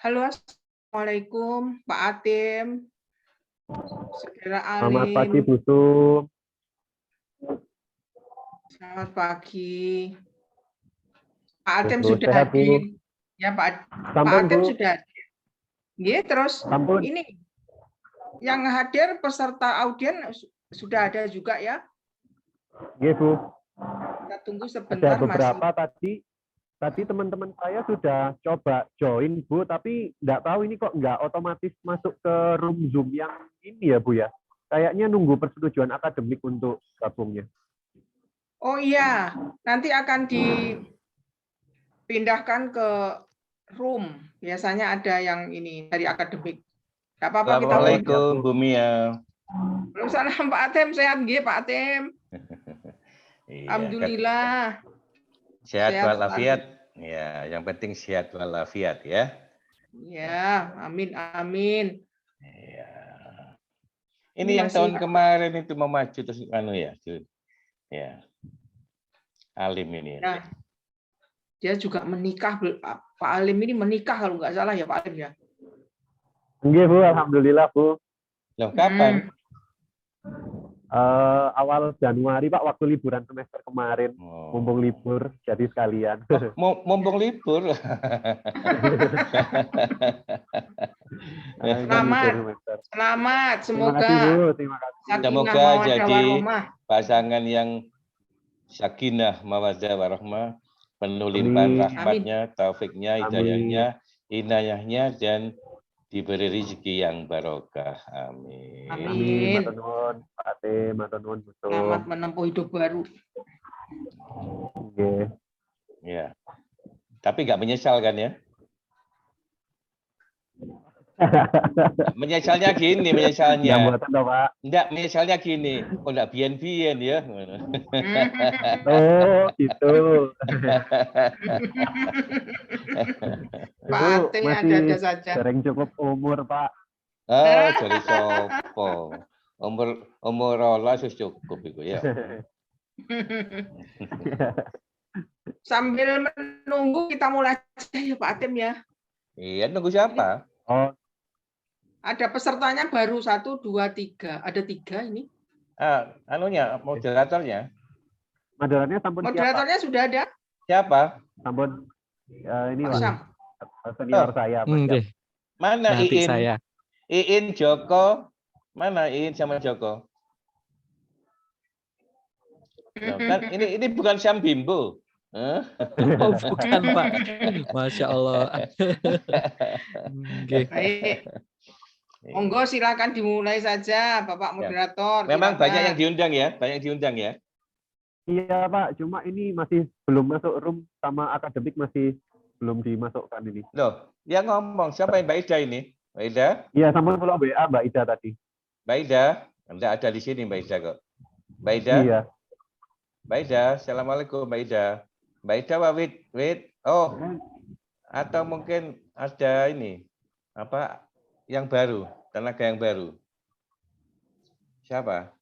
Halo, Assalamualaikum Pak Atim, Saudara Selamat pagi, Alim. Bu Sum. Selamat pagi. Pak Atim Bu, sudah sehat, Bu? hadir. Ya, Pak Sampun, Atim Bu. sudah hadir. Ya, terus Sampun. ini yang hadir peserta audien sudah ada juga ya. Nggih, Bu. Kita tunggu Ada sebentar beberapa masih. tadi teman-teman saya sudah coba join, Bu, tapi nggak tahu ini kok nggak otomatis masuk ke room Zoom yang ini ya, Bu ya. Kayaknya nunggu persetujuan akademik untuk gabungnya. Oh iya, nanti akan dipindahkan ke room. Biasanya ada yang ini dari akademik. Nggak apa-apa, kita Assalamualaikum Bu Mia. Waalaikumsalam Pak Atim, sehat nggih Pak Atim. Iya, Alhamdulillah. sehat Sehat walafiat. Ya, yang penting sehat walafiat ya. Ya, amin amin. Iya. Ini Ini yang masih- tahun kemarin itu mau maju terus anu ya, Jun. Ya. Alim ini. Ya. Dia juga menikah, Pak Alim ini menikah kalau nggak salah ya Pak Alim ya. Nggih, Bu. Alhamdulillah, Bu. Loh, kapan? Awal Januari, Pak, waktu liburan semester kemarin. Oh. Mumpung libur, jadi sekalian. Mumpung libur. Selamat. Selamat, Terima semoga kasih, Bu. Terima kasih. sakinah, Semoga mawaddah, jadi warahmah. pasangan yang sakinah, mawaddah, warahmah, penuh limpahan Amin. rahmatnya, taufiknya, Amin. hidayahnya, inayahnya, dan diberi rezeki yang barokah. Amin. Amin. Matur nuwun, Pak Atim. Matur nuwun, Bu Sum. Selamat menempuh hidup baru. Nggih. Ya. Tapi nggak menyesal kan ya? Menyesalnya gini, Nggak menyesalnya. mboten toh, Pak. Enggak, menyesalnya gini. Kok enggak bien-bien ya? Oh, gitu. Pak Ibu Atim masih ada saja. sering cukup umur, Pak. Oh, dari sopo. Umur rolas wis cukup iku ya. Sambil menunggu kita mulai aja ya Pak Atim ya. Iya, nunggu siapa? Oh, Ada pesertanya baru 1, 2, 3. Ada 3 ini. Anunya, moderatornya. moderatornya sampun siapa? Moderatornya sudah ada. Siapa? Sampun ini, Pak Pak. Syam. Senior saya, Pak. Nggih, Mana nanti Iin? saya. Iin, Joko. Mana Iin sama Joko? Loh, kan ini bukan Syam Bimbo. Hah? Oh, bukan, Pak. Masya Allah. Nggih. Baik, monggo silakan dimulai saja, Bapak moderator. Memang banyak yang Silakan. diundang ya, banyak yang diundang ya. Iya Pak, cuma ini masih belum masuk room sama akademik masih belum dimasukkan ini. Loh, yang ngomong siapa yang Mbak Ida ini? Mbak Ida? Iya, sama kalau WA Mbak Ida tadi. Mbak Ida? Anda ada di sini Mbak Ida kok. Mbak Ida? Iya. Mbak Ida, Assalamualaikum Mbak Ida. Mbak Ida, wait. Oh, atau mungkin ada ini apa yang baru, tenaga yang baru. Siapa?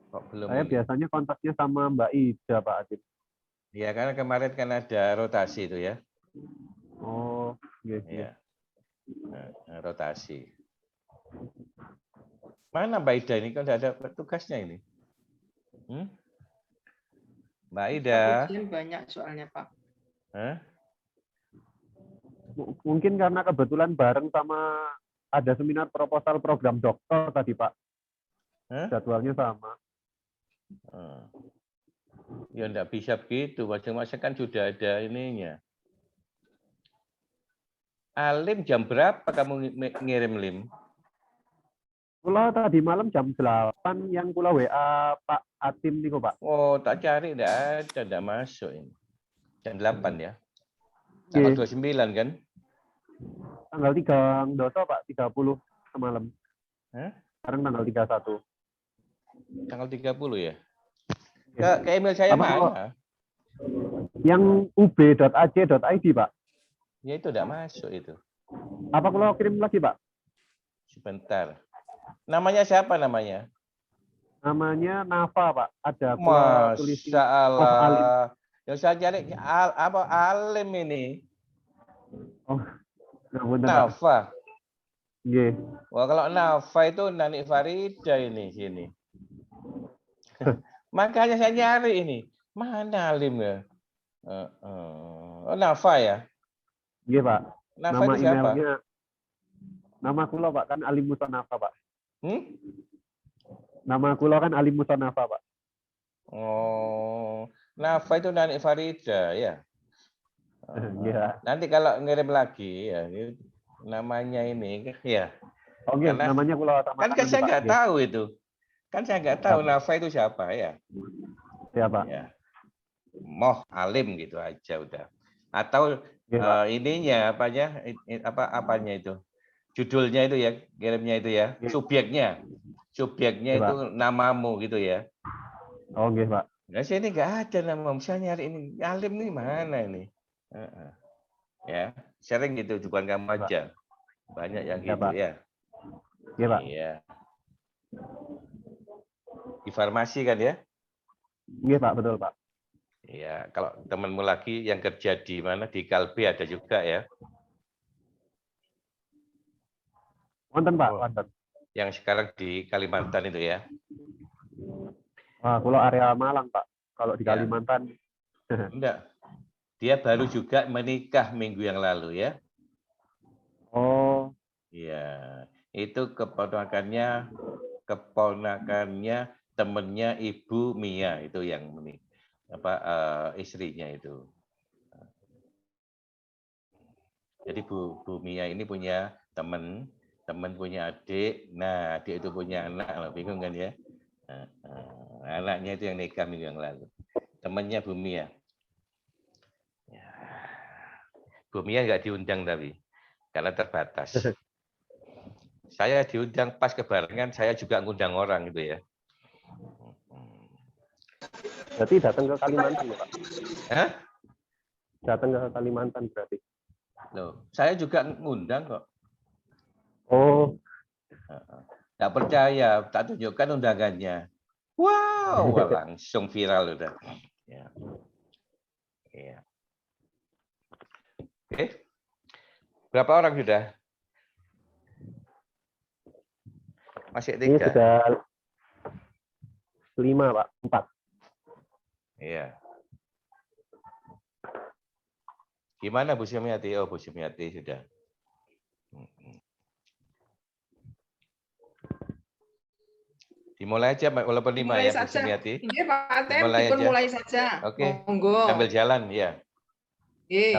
Kok belum Saya ini? biasanya kontaknya sama Mbak Ida Pak Adit. Ya, karena kemarin kan ada rotasi itu ya. Oh, iya. Ya. Nah, rotasi. Mana Mbak Ida ini? Kan tidak ada tugasnya ini. Mbak Ida. Ujian banyak soalnya, Pak. Hah? Mungkin karena kebetulan bareng sama ada seminar proposal program doktor tadi Pak. Hah? Jadwalnya sama. Ya enggak bisa begitu, masing-masing kan sudah ada ininya. Alim jam berapa kamu ngirim Lim? Kula tadi malam jam 8 yang kula WA Pak Atim nih kok Pak. Oh, tak cari enggak ada, enggak masuk ini. Jam 8 ya. Tanggal 29 kan? Tanggal 3 Doso Pak, 30 semalam. Hah? Sekarang tanggal 31. Tanggal 30 ya? Ke email saya mana? Yang ub.ac.id Pak. Ya itu enggak masuk itu. Apa kalau kirim lagi Pak? Sebentar. Namanya siapa namanya? Namanya Nafa Pak. Ada pula tulis Masya Oh, Alim. Allah. Yang saya cari apa Alim ini? Oh, nah, bener, Pak. Nafa. Nggih. Wah, kalau Nafa itu Nani Farida ini sini. Makanya saya nyari ini. Mana Alim ya? Oh, Nafa ya? Nggih, Pak. Nafa Nama itu siapa? emailnya nama kula Pak kan Alim Musanafa Pak. Nama kula kan Alim Musanafa Pak. Oh, Nafa itu Nani Farida ya. Iya. Nanti kalau ngirim lagi ya namanya ini ya. Oke, Karena namanya kula sama kan saya nggak tahu itu. Kan saya nggak tahu Siapa? Nafa itu siapa ya. Siapa? Ya. Moh Alim gitu aja udah. Atau ininya apanya itu? Judulnya itu ya, kirimnya itu ya. Subjeknya itu namamu gitu ya. Oh, nggih, Pak. Nah, sini nggak ada nama. Saya nyari ini Alim nih mana ini? Ya, sering gitu, bukan kamu aja. Banyak yang gitu ya. Iya, Pak. Iya. Di farmasi kan ya? Iya, Pak, betul, Pak. Iya, kalau temanmu lagi yang kerja di mana? Di Kalbe ada juga ya? Wonten, Pak, wonten. Yang sekarang di Kalimantan itu ya? Wah, kalau area Malang, Pak. Kalau di Kalimantan. Enggak. Dia baru juga menikah minggu yang lalu ya? Oh. Iya. Itu keponakannya temennya Ibu Mia itu yang istrinya itu. Jadi Bu Mia ini punya teman punya adik. Nah, adik itu punya anak, bingung kan ya? Anaknya itu yang nikah minggu yang lalu. Temannya Bu Mia. Ya. Bu Mia nggak diundang tapi karena terbatas. Saya diundang pas kebarengan, saya juga ngundang orang gitu ya. Berarti datang ke Kalimantan ya, Pak? Hah? Datang ke Kalimantan berarti. Loh, saya juga ngundang kok. Oh. Nggak percaya, tak tunjukkan undangannya. Wow, langsung viral udah. Ya. Ya. Oke. Berapa orang sudah? Masih 3? Ini sudah 5, Pak. 4. Iya. Gimana Bu Sumiati? Oh, Bu Sumiati sudah. Dimulai aja walaupun 5 Dimulai ya, Bu saja. Sumiati. Ini Pak Atem, Dimulai dipun aja. mulai saja. Oke. Monggo. Sambil jalan ya. Nggih.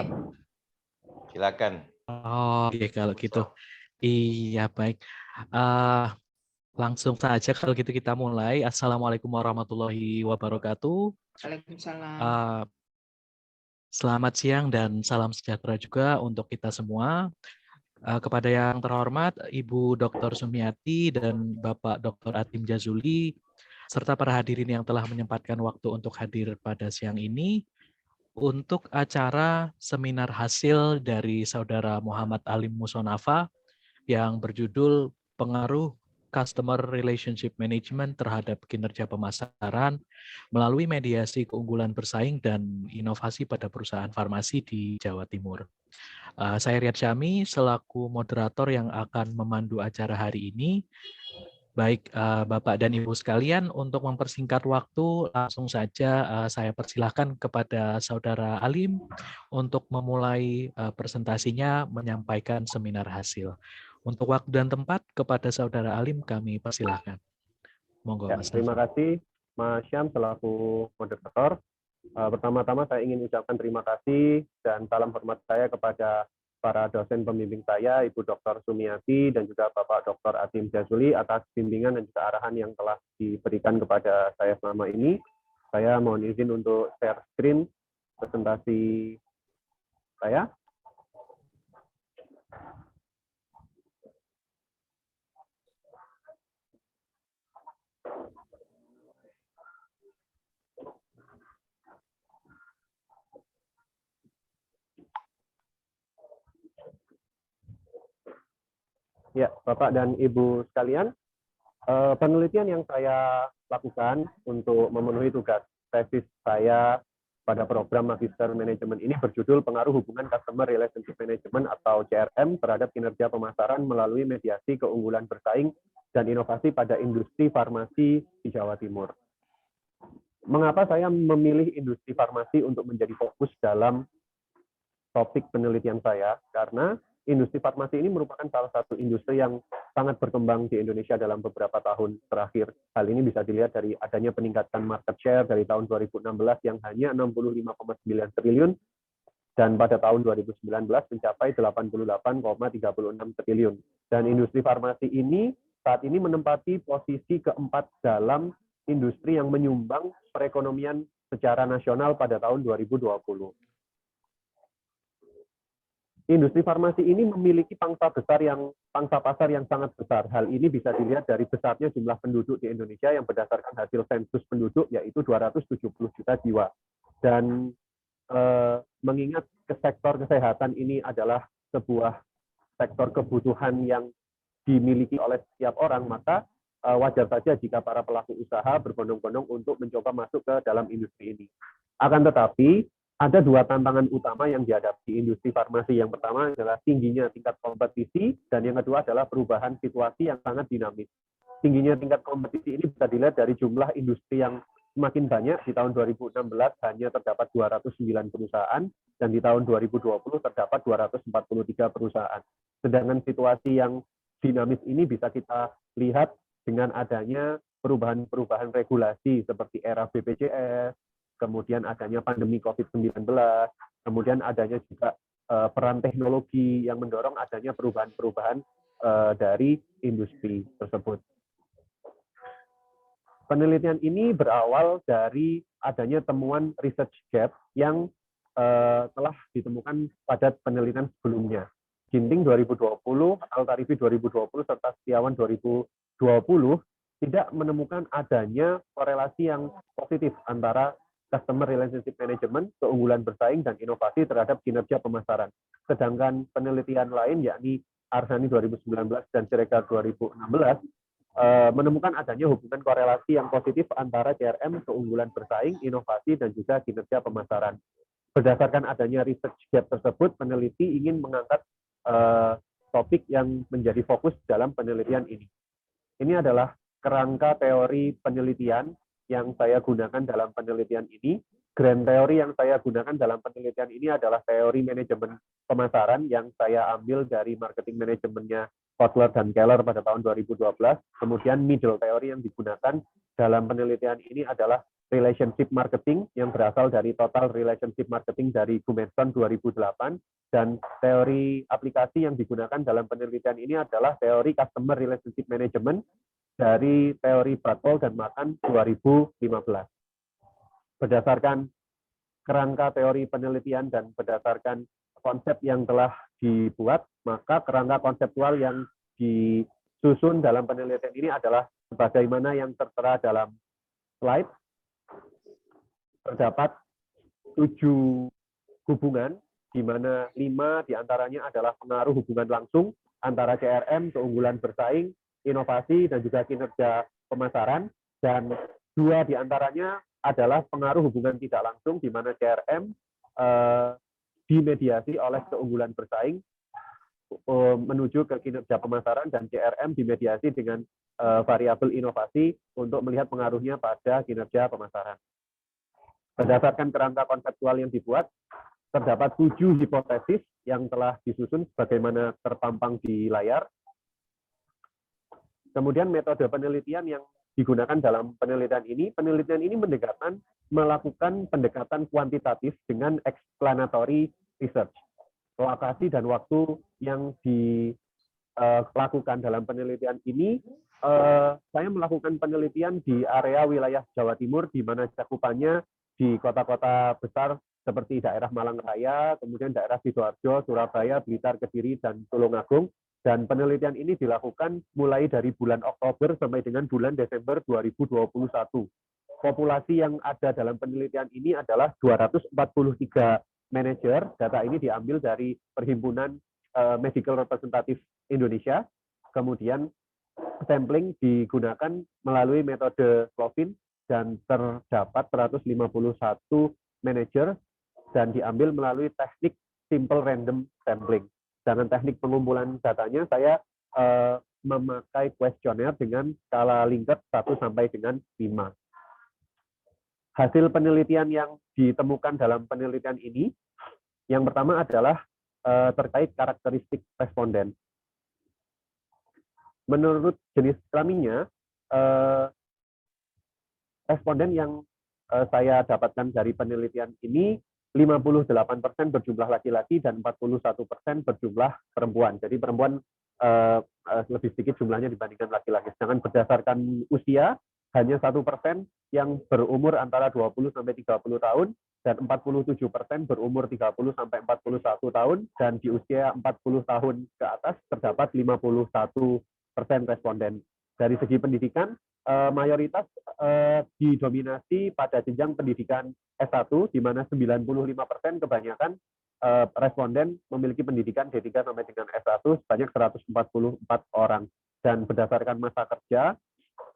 Silakan. Oh, oke kalau gitu. Iya, baik. Eh, langsung saja kalau gitu kita mulai. Assalamualaikum warahmatullahi wabarakatuh. Waalaikumsalam. Eh, selamat siang dan salam sejahtera juga untuk kita semua. Kepada yang terhormat Ibu Dr. Sumiati dan Bapak Dr. Atim Jazuli, serta para hadirin yang telah menyempatkan waktu untuk hadir pada siang ini, untuk acara seminar hasil dari Saudara Muhammad Alim Musonafa yang berjudul Pengaruh Customer Relationship Management terhadap kinerja pemasaran melalui mediasi keunggulan bersaing dan inovasi pada perusahaan farmasi di Jawa Timur. Saya Riyad Syami selaku moderator yang akan memandu acara hari ini. Baik Bapak dan Ibu sekalian, untuk mempersingkat waktu langsung saja saya persilahkan kepada Saudara Alim untuk memulai presentasinya menyampaikan seminar hasil. Untuk waktu dan tempat kepada Saudara Alim kami persilahkan. Monggo Ya, Mas. terima kasih Mas Syam selaku moderator. Pertama-tama saya ingin ucapkan terima kasih dan salam hormat saya kepada para dosen pembimbing saya, Ibu Dr. Sumiati dan juga Bapak Dr. Atim Jazuli atas bimbingan dan juga arahan yang telah diberikan kepada saya selama ini. Saya mohon izin untuk share screen presentasi saya. Ya, Bapak dan Ibu sekalian, penelitian yang saya lakukan untuk memenuhi tugas tesis saya pada program Magister Manajemen ini berjudul Pengaruh Hubungan Customer Relationship Management atau CRM terhadap kinerja pemasaran melalui mediasi keunggulan bersaing dan inovasi pada industri farmasi di Jawa Timur. Mengapa saya memilih industri farmasi untuk menjadi fokus dalam topik penelitian saya? Karena industri farmasi ini merupakan salah satu industri yang sangat berkembang di Indonesia dalam beberapa tahun terakhir. Hal ini bisa dilihat dari adanya peningkatan market share dari tahun 2016 yang hanya 65,9 triliun dan pada tahun 2019 mencapai 88,36 triliun. Dan industri farmasi ini saat ini menempati posisi keempat dalam industri yang menyumbang perekonomian secara nasional pada tahun 2020. Industri farmasi ini memiliki pangsa pasar yang sangat besar. Hal ini bisa dilihat dari besarnya jumlah penduduk di Indonesia yang berdasarkan hasil sensus penduduk yaitu 270 juta jiwa. Dan mengingat sektor kesehatan ini adalah sebuah sektor kebutuhan yang dimiliki oleh setiap orang, maka wajar saja jika para pelaku usaha berbondong-bondong untuk mencoba masuk ke dalam industri ini. Akan tetapi ada dua tantangan utama yang dihadapi industri farmasi. Yang pertama adalah tingginya tingkat kompetisi, dan yang kedua adalah perubahan situasi yang sangat dinamis. Tingginya tingkat kompetisi ini bisa dilihat dari jumlah industri yang semakin banyak. Di tahun 2016 hanya terdapat 209 perusahaan, dan di tahun 2020 terdapat 243 perusahaan. Sedangkan situasi yang dinamis ini bisa kita lihat dengan adanya perubahan-perubahan regulasi seperti era BPJS, kemudian adanya pandemi COVID-19, kemudian adanya juga peran teknologi yang mendorong adanya perubahan-perubahan dari industri tersebut. Penelitian ini berawal dari adanya temuan research gap yang telah ditemukan pada penelitian sebelumnya. Ginting 2020, Al-Tarifi 2020, serta Setiawan 2020 tidak menemukan adanya korelasi yang positif antara Customer Relationship Management, keunggulan bersaing, dan inovasi terhadap kinerja pemasaran. Sedangkan penelitian lain, yakni Arsani 2019 dan Siregar 2016, menemukan adanya hubungan korelasi yang positif antara CRM, keunggulan bersaing, inovasi, dan juga kinerja pemasaran. Berdasarkan adanya research gap tersebut, peneliti ingin mengangkat topik yang menjadi fokus dalam penelitian ini. Ini adalah kerangka teori penelitian yang saya gunakan dalam penelitian ini. grand teori yang saya gunakan dalam penelitian ini adalah teori manajemen pemasaran yang saya ambil dari marketing manajemennya Kotler dan Keller pada tahun 2012. Kemudian middle teori yang digunakan dalam penelitian ini adalah relationship marketing yang berasal dari total relationship marketing dari Gumenson 2008. Dan teori aplikasi yang digunakan dalam penelitian ini adalah teori customer relationship management dari teori Bradford dan Makan 2015. Berdasarkan kerangka teori penelitian dan berdasarkan konsep yang telah dibuat, maka kerangka konseptual yang disusun dalam penelitian ini adalah sebagaimana yang tertera dalam slide. Terdapat 7 hubungan, di mana 5 diantaranya adalah pengaruh hubungan langsung antara CRM, keunggulan bersaing, inovasi, dan juga kinerja pemasaran, dan 2 diantaranya adalah pengaruh hubungan tidak langsung, di mana CRM dimediasi oleh keunggulan bersaing menuju ke kinerja pemasaran, dan CRM dimediasi dengan variabel inovasi untuk melihat pengaruhnya pada kinerja pemasaran. Berdasarkan kerangka konseptual yang dibuat, terdapat 7 hipotesis yang telah disusun sebagaimana terpampang di layar. Kemudian metode penelitian yang digunakan dalam penelitian ini melakukan pendekatan kuantitatif dengan explanatory research. Lokasi dan waktu yang dilakukan dalam penelitian ini, saya melakukan penelitian di area wilayah Jawa Timur, di mana cakupannya di kota-kota besar seperti daerah Malang Raya, kemudian daerah Sidoarjo, Surabaya, Blitar, Kediri, dan Tulungagung. Dan penelitian ini dilakukan mulai dari bulan Oktober sampai dengan bulan Desember 2021. Populasi yang ada dalam penelitian ini adalah 243 manajer. Data ini diambil dari Perhimpunan Medical Representative Indonesia. Kemudian sampling digunakan melalui metode Clovin dan terdapat 151 manajer dan diambil melalui teknik simple random sampling. Dengan teknik pengumpulan datanya, saya memakai kuesioner dengan skala Likert 1 sampai dengan 5. Hasil penelitian yang ditemukan dalam penelitian ini, yang pertama adalah terkait karakteristik responden. Menurut jenis kelaminnya, responden yang saya dapatkan dari penelitian ini, 58% berjumlah laki-laki dan 41% berjumlah perempuan. Jadi perempuan lebih sedikit jumlahnya dibandingkan laki-laki. Sedangkan berdasarkan usia, hanya 1% yang berumur antara 20 sampai 30 tahun dan 47% berumur 30 sampai 41 tahun, dan di usia 40 tahun ke atas terdapat 51% responden. Dari segi pendidikan, mayoritas didominasi pada jenjang pendidikan S1, di mana 95% kebanyakan responden memiliki pendidikan D3 sampai dengan S1 sebanyak 144 orang. Dan berdasarkan masa kerja,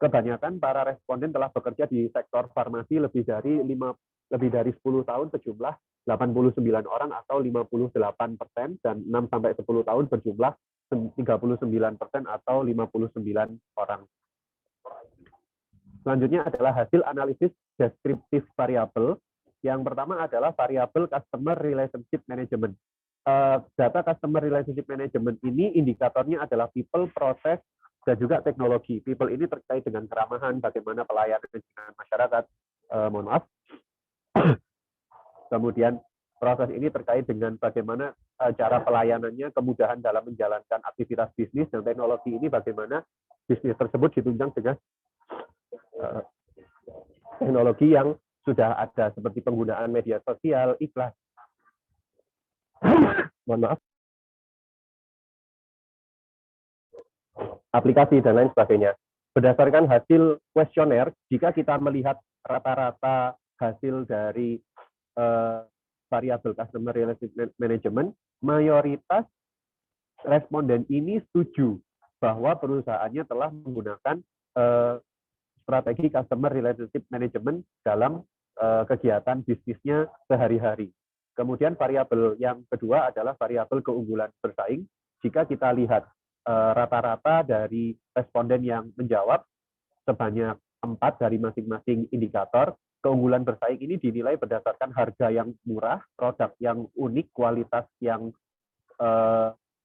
kebanyakan para responden telah bekerja di sektor farmasi lebih dari 10 tahun sejumlah 89 orang atau 58%, dan 6 sampai 10 tahun berjumlah 39% atau 59 orang. Selanjutnya adalah hasil analisis deskriptif variabel. Yang pertama adalah variabel Customer Relationship Management. Data Customer Relationship Management ini indikatornya adalah people, proses, dan juga teknologi. People ini terkait dengan keramahan, bagaimana pelayanan dengan masyarakat. Mohon maaf. Kemudian proses ini terkait dengan bagaimana cara pelayanannya, kemudahan dalam menjalankan aktivitas bisnis, dan teknologi ini bagaimana bisnis tersebut ditunjang dengan teknologi yang sudah ada seperti penggunaan media sosial, iklan, mohon maaf, aplikasi, dan lain sebagainya. Berdasarkan hasil kuesioner, jika kita melihat rata-rata hasil dari variabel Customer Relationship Management, mayoritas responden ini setuju bahwa perusahaannya telah menggunakan strategi Customer Relationship Management dalam kegiatan bisnisnya sehari-hari. Kemudian variabel yang kedua adalah variabel keunggulan bersaing. Jika kita lihat rata-rata dari responden yang menjawab sebanyak 4 dari masing-masing indikator, keunggulan bersaing ini dinilai berdasarkan harga yang murah, produk yang unik, kualitas yang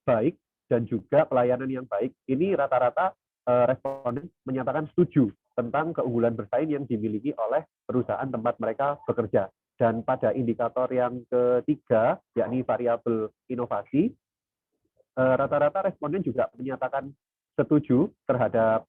baik, dan juga pelayanan yang baik. Ini rata-rata responden menyatakan setuju tentang keunggulan bersaing yang dimiliki oleh perusahaan tempat mereka bekerja. Dan pada indikator yang ketiga, yakni variabel inovasi, rata-rata responden juga menyatakan setuju terhadap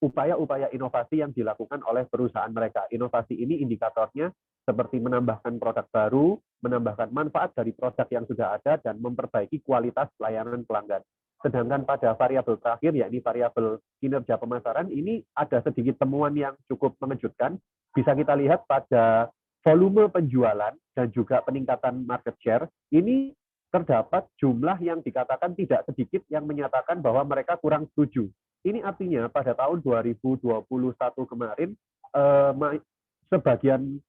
upaya-upaya inovasi yang dilakukan oleh perusahaan mereka. Inovasi ini indikatornya seperti menambahkan produk baru, menambahkan manfaat dari produk yang sudah ada, dan memperbaiki kualitas pelayanan pelanggan. Sedangkan pada variabel terakhir, yakni variabel kinerja pemasaran, ini ada sedikit temuan yang cukup mengejutkan. Bisa kita lihat pada volume penjualan dan juga peningkatan market share, ini terdapat jumlah yang dikatakan tidak sedikit yang menyatakan bahwa mereka kurang setuju. Ini artinya pada tahun 2021 kemarin, sebagian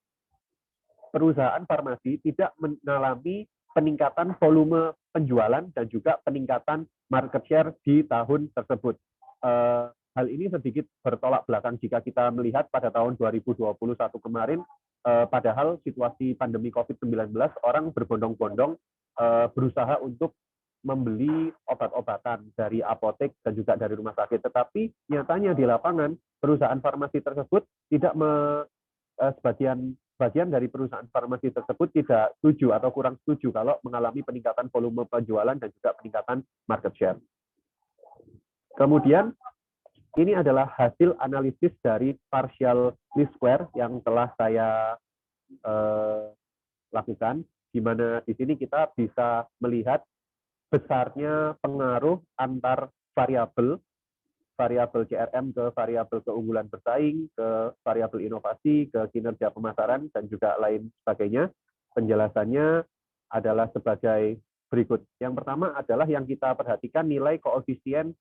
perusahaan farmasi tidak mengalami peningkatan volume penjualan dan juga peningkatan market share di tahun tersebut. Hal ini sedikit bertolak belakang jika kita melihat pada tahun 2021 kemarin, padahal situasi pandemi COVID-19, orang berbondong-bondong berusaha untuk membeli obat-obatan dari apotek dan juga dari rumah sakit. Tetapi nyatanya di lapangan, perusahaan farmasi tersebut tidak bagian dari perusahaan farmasi tersebut tidak setuju atau kurang setuju kalau mengalami peningkatan volume penjualan dan juga peningkatan market share. Kemudian, ini adalah hasil analisis dari partial least square yang telah saya lakukan, di mana di sini kita bisa melihat besarnya pengaruh antar variabel CRM ke variabel keunggulan bersaing, ke variabel inovasi, ke kinerja pemasaran, dan juga lain sebagainya. Penjelasannya adalah sebagai berikut. Yang pertama adalah yang kita perhatikan nilai koefisien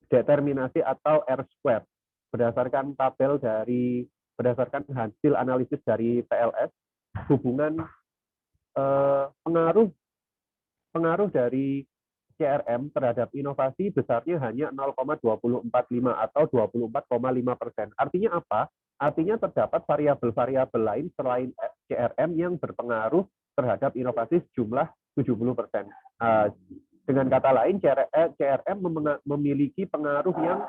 determinasi atau R-square. Berdasarkan hasil analisis dari PLS, hubungan pengaruh dari CRM terhadap inovasi besarnya hanya 0,245 atau 24,5%. Artinya apa? Artinya terdapat variabel-variabel lain selain CRM yang berpengaruh terhadap inovasi sejumlah 70%. Dengan kata lain, CRM memiliki pengaruh yang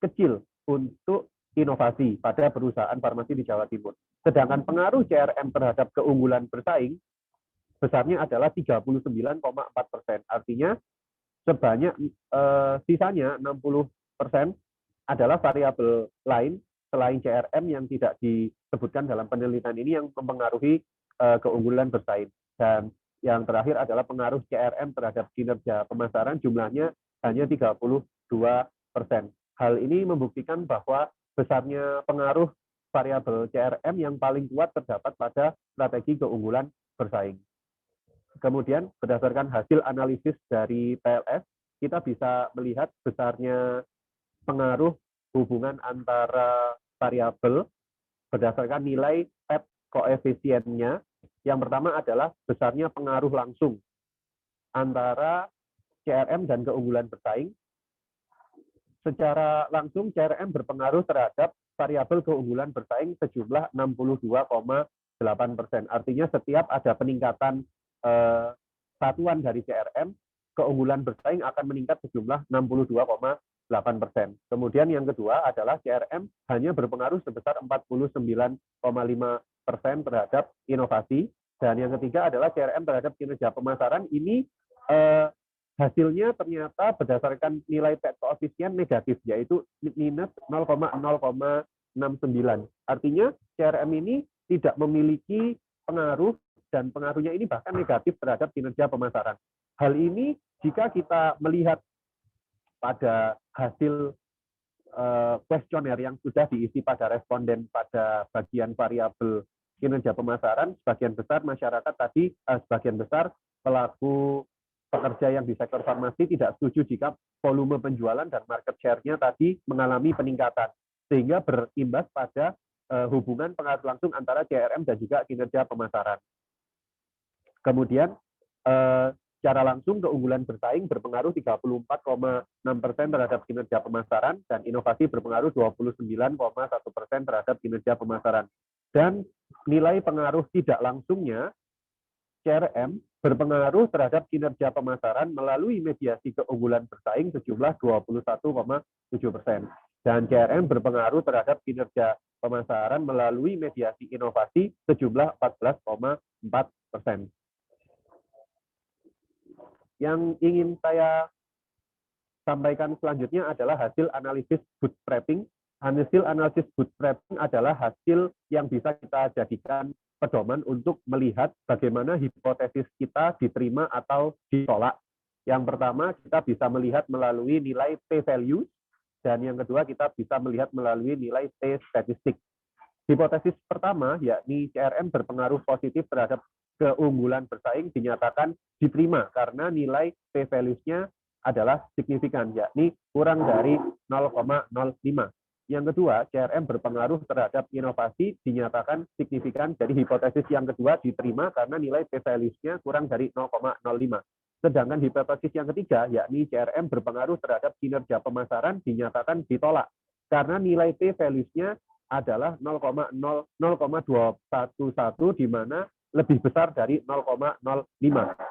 kecil untuk inovasi pada perusahaan farmasi di Jawa Timur. Sedangkan pengaruh CRM terhadap keunggulan bersaing besarnya adalah 39,4%. Artinya sebanyak sisanya 60% adalah variabel lain selain CRM yang tidak disebutkan dalam penelitian ini yang mempengaruhi keunggulan bersaing. Dan yang terakhir adalah pengaruh CRM terhadap kinerja pemasaran, jumlahnya hanya 32%. Hal ini membuktikan bahwa besarnya pengaruh variabel CRM yang paling kuat terdapat pada strategi keunggulan bersaing. Kemudian berdasarkan hasil analisis dari PLS, kita bisa melihat besarnya pengaruh hubungan antara variabel berdasarkan nilai PEP koefisiennya. Yang pertama adalah besarnya pengaruh langsung antara CRM dan keunggulan bersaing. Secara langsung CRM berpengaruh terhadap variabel keunggulan bersaing sejumlah 62,8%. Artinya setiap ada peningkatan satuan dari CRM, keunggulan bersaing akan meningkat sejumlah 62,8%. Kemudian yang kedua adalah CRM hanya berpengaruh sebesar 49,5% terhadap inovasi. Dan yang ketiga adalah CRM terhadap kinerja pemasaran. Ini hasilnya ternyata berdasarkan nilai PET koefisien negatif, yaitu minus 0,069. Artinya CRM ini tidak memiliki pengaruh, dan pengaruhnya ini bahkan negatif terhadap kinerja pemasaran. Hal ini jika kita melihat pada hasil kuesioner yang sudah diisi pada responden pada bagian variabel kinerja pemasaran, sebagian besar masyarakat tadi, sebagian besar pelaku pekerja yang di sektor farmasi tidak setuju jika volume penjualan dan market share-nya tadi mengalami peningkatan, sehingga berimbas pada hubungan pengaruh langsung antara CRM dan juga kinerja pemasaran. Kemudian Secara langsung keunggulan bersaing berpengaruh 34,6% terhadap kinerja pemasaran dan inovasi berpengaruh 29,1% terhadap kinerja pemasaran. Dan nilai pengaruh tidak langsungnya CRM berpengaruh terhadap kinerja pemasaran melalui mediasi keunggulan bersaing sejumlah 21,7%. Dan CRM berpengaruh terhadap kinerja pemasaran melalui mediasi inovasi sejumlah 14,4%. Yang ingin saya sampaikan selanjutnya adalah hasil analisis bootstrapping. Hasil analisis bootstrapping adalah hasil yang bisa kita jadikan pedoman untuk melihat bagaimana hipotesis kita diterima atau ditolak. Yang pertama, kita bisa melihat melalui nilai p-value, dan yang kedua, kita bisa melihat melalui nilai t-statistik. Hipotesis pertama, yakni CRM berpengaruh positif terhadap keunggulan bersaing dinyatakan diterima karena nilai p-values-nya adalah signifikan, yakni kurang dari 0,05. Yang kedua, CRM berpengaruh terhadap inovasi dinyatakan signifikan, jadi hipotesis yang kedua diterima karena nilai p-values-nya kurang dari 0,05. Sedangkan hipotesis yang ketiga, yakni CRM berpengaruh terhadap kinerja pemasaran dinyatakan ditolak karena nilai p-values-nya adalah 0,211 di mana lebih besar dari 0,05,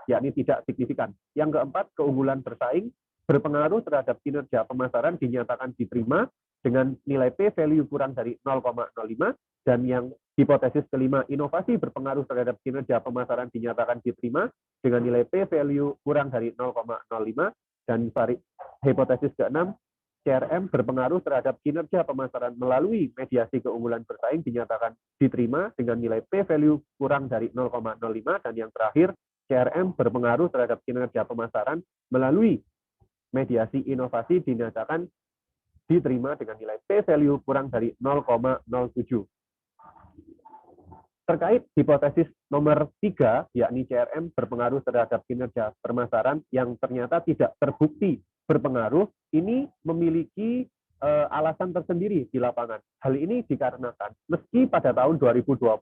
yakni tidak signifikan. Yang keempat, keunggulan bersaing berpengaruh terhadap kinerja pemasaran dinyatakan diterima dengan nilai p-value kurang dari 0,05, dan yang hipotesis kelima, inovasi berpengaruh terhadap kinerja pemasaran dinyatakan diterima dengan nilai p-value kurang dari 0,05, dan hipotesis keenam, CRM berpengaruh terhadap kinerja pemasaran melalui mediasi keunggulan bersaing dinyatakan diterima dengan nilai p-value kurang dari 0,05, dan yang terakhir, CRM berpengaruh terhadap kinerja pemasaran melalui mediasi inovasi dinyatakan diterima dengan nilai p-value kurang dari 0,07. Terkait hipotesis nomor 3, yakni CRM berpengaruh terhadap kinerja pemasaran yang ternyata tidak terbukti berpengaruh, ini memiliki alasan tersendiri di lapangan. Hal ini dikarenakan meski pada tahun 2021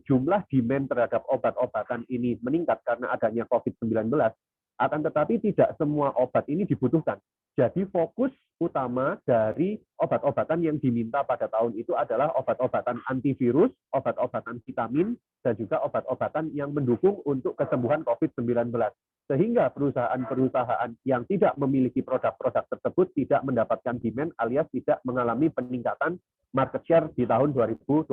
jumlah demand terhadap obat-obatan ini meningkat karena adanya COVID-19, akan tetapi tidak semua obat ini dibutuhkan. Jadi fokus utama dari obat-obatan yang diminta pada tahun itu adalah obat-obatan antivirus, obat-obatan vitamin, dan juga obat-obatan yang mendukung untuk kesembuhan COVID-19. Sehingga perusahaan-perusahaan yang tidak memiliki produk-produk tersebut tidak mendapatkan demand alias tidak mengalami peningkatan market share di tahun 2021.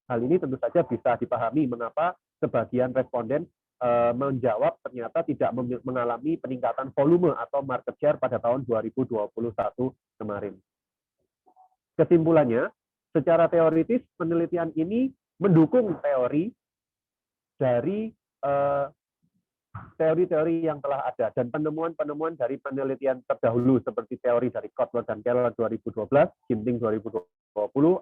Hal ini tentu saja bisa dipahami mengapa sebagian responden menjawab ternyata tidak mengalami peningkatan volume atau market share pada tahun 2021 kemarin. Kesimpulannya, secara teoritis penelitian ini mendukung teori dari teori-teori yang telah ada dan penemuan-penemuan dari penelitian terdahulu seperti teori dari Kotler dan Keller 2012, Ginting 2020,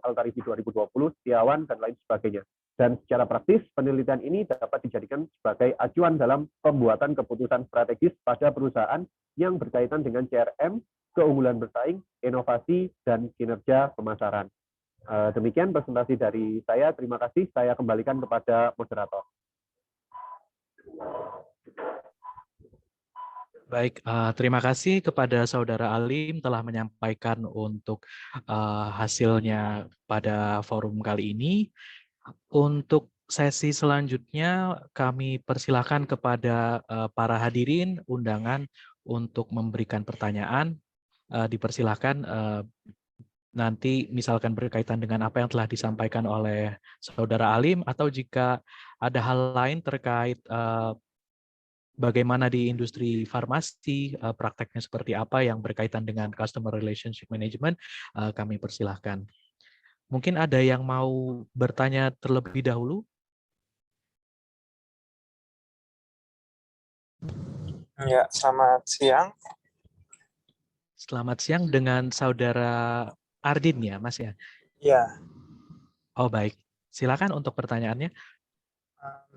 Altarifi 2020, Setiawan, dan lain sebagainya. Dan secara praktis, penelitian ini dapat dijadikan sebagai acuan dalam pembuatan keputusan strategis pada perusahaan yang berkaitan dengan CRM, keunggulan bersaing, inovasi, dan kinerja pemasaran. Demikian presentasi dari saya. Terima kasih. Saya kembalikan kepada moderator. Baik, terima kasih kepada Saudara Alim telah menyampaikan untuk hasilnya pada forum kali ini. Untuk sesi selanjutnya, kami persilakan kepada para hadirin undangan untuk memberikan pertanyaan. Dipersilakan nanti misalkan berkaitan dengan apa yang telah disampaikan oleh Saudara Alim, atau jika ada hal lain terkait bagaimana di industri farmasi, prakteknya seperti apa yang berkaitan dengan customer relationship management, kami persilahkan. Mungkin ada yang mau bertanya terlebih dahulu? Ya, selamat siang. Selamat siang, dengan Saudara Ardin ya, Mas ya? Ya. Oh baik, silakan untuk pertanyaannya.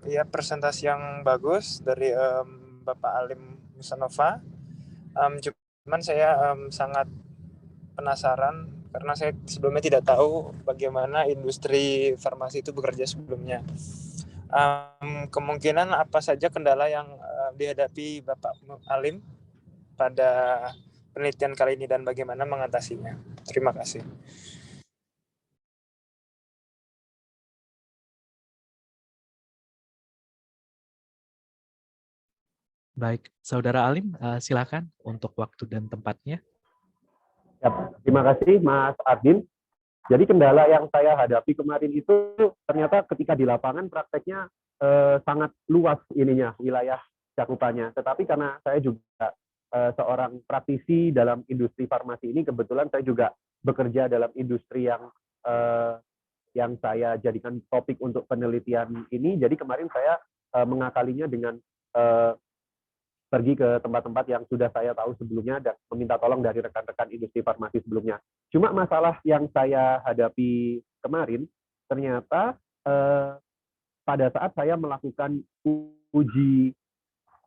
Ya, presentasi yang bagus dari Bapak Alim Musanova. Cuman saya sangat penasaran karena saya sebelumnya tidak tahu bagaimana industri farmasi itu bekerja sebelumnya. Kemungkinan apa saja kendala yang dihadapi Bapak Alim pada penelitian kali ini dan bagaimana mengatasinya. Terima kasih. Baik, Saudara Alim, silakan untuk waktu dan tempatnya. Ya, terima kasih Mas Ardin. Jadi kendala yang saya hadapi kemarin itu ternyata ketika di lapangan prakteknya sangat luas ininya, wilayah cakupannya. Tetapi karena saya juga seorang praktisi dalam industri farmasi ini, kebetulan saya juga bekerja dalam industri yang saya jadikan topik untuk penelitian ini. Jadi kemarin saya mengakalinya dengan pergi ke tempat-tempat yang sudah saya tahu sebelumnya dan meminta tolong dari rekan-rekan industri farmasi sebelumnya. Cuma masalah yang saya hadapi kemarin, ternyata pada saat saya melakukan uji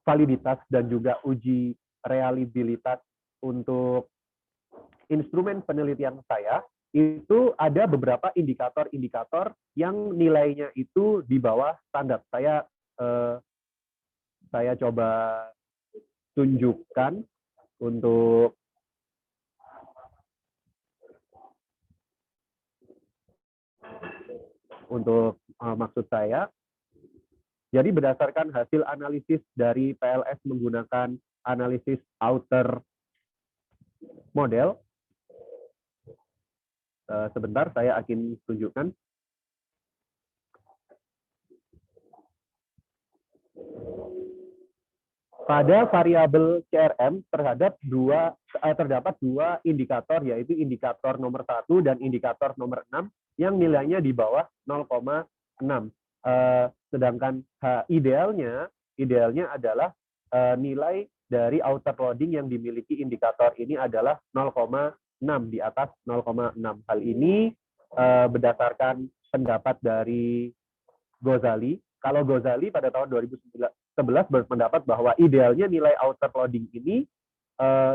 validitas dan juga uji reliabilitas untuk instrumen penelitian saya, itu ada beberapa indikator-indikator yang nilainya itu di bawah standar. Saya coba tunjukkan untuk maksud saya. Jadi berdasarkan hasil analisis dari PLS menggunakan analisis outer model, sebentar saya akan tunjukkan. Pada variabel CRM terdapat dua indikator, yaitu indikator nomor 1 dan indikator nomor 6 yang nilainya di bawah 0,6. Sedangkan idealnya adalah nilai dari outer loading yang dimiliki indikator ini adalah 0,6, di atas 0,6. Hal ini berdasarkan pendapat dari Ghazali. Kalau Ghazali pada tahun 2011 berpendapat bahwa idealnya nilai outer loading ini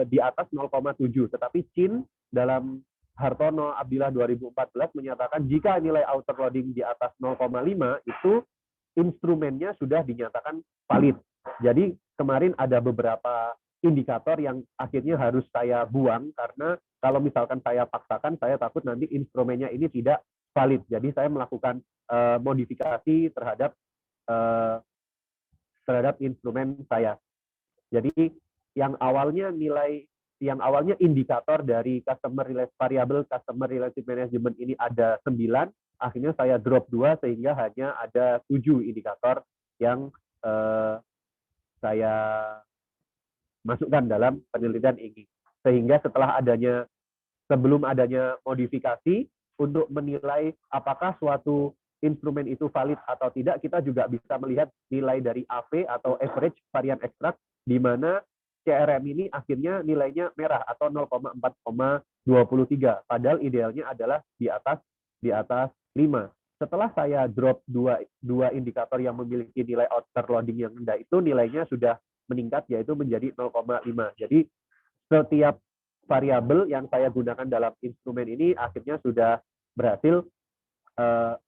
di atas 0,7, tetapi Chin dalam Hartono Abdillah 2014 menyatakan jika nilai outer loading di atas 0,5 itu instrumennya sudah dinyatakan valid. Jadi kemarin ada beberapa indikator yang akhirnya harus saya buang karena kalau misalkan saya paksakan, saya takut nanti instrumennya ini tidak valid. Jadi saya melakukan modifikasi terhadap instrumen saya. Jadi yang awalnya indikator dari variabel customer relationship management ini ada 9, akhirnya saya drop 2 sehingga hanya ada 7 indikator yang saya masukkan dalam penelitian ini. Sehingga sebelum adanya modifikasi untuk menilai apakah suatu instrumen itu valid atau tidak, kita juga bisa melihat nilai dari AV atau average varian extract, di mana CRM ini akhirnya nilainya merah atau 0,4,23, padahal idealnya adalah di atas 5. Setelah saya drop dua indikator yang memiliki nilai outer loading yang rendah itu, nilainya sudah meningkat yaitu menjadi 0,5. Jadi setiap variabel yang saya gunakan dalam instrumen ini akhirnya sudah berhasil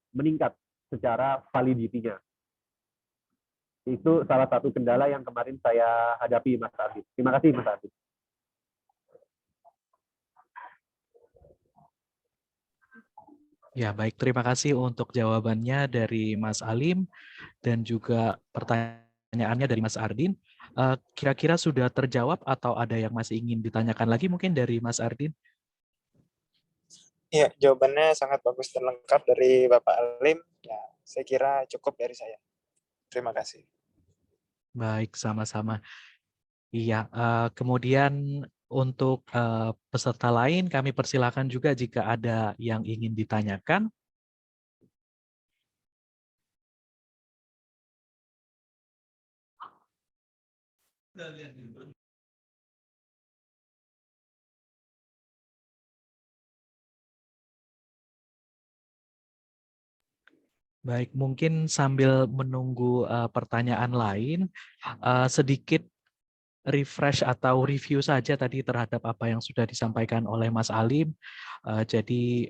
meningkat secara validity-nya. Itu salah satu kendala yang kemarin saya hadapi, Mas Ardi. Terima kasih, Mas Ardi. Ya, baik. Terima kasih untuk jawabannya dari Mas Alim dan juga pertanyaannya dari Mas Ardin. Kira-kira sudah terjawab atau ada yang masih ingin ditanyakan lagi mungkin dari Mas Ardin? Ya, jawabannya sangat bagus dan lengkap dari Bapak Alim. Ya, saya kira cukup dari saya. Terima kasih. Baik, sama-sama. Iya, kemudian untuk peserta lain kami persilakan juga jika ada yang ingin ditanyakan. Baik, mungkin sambil menunggu pertanyaan lain, sedikit refresh atau review saja tadi terhadap apa yang sudah disampaikan oleh Mas Alim. Jadi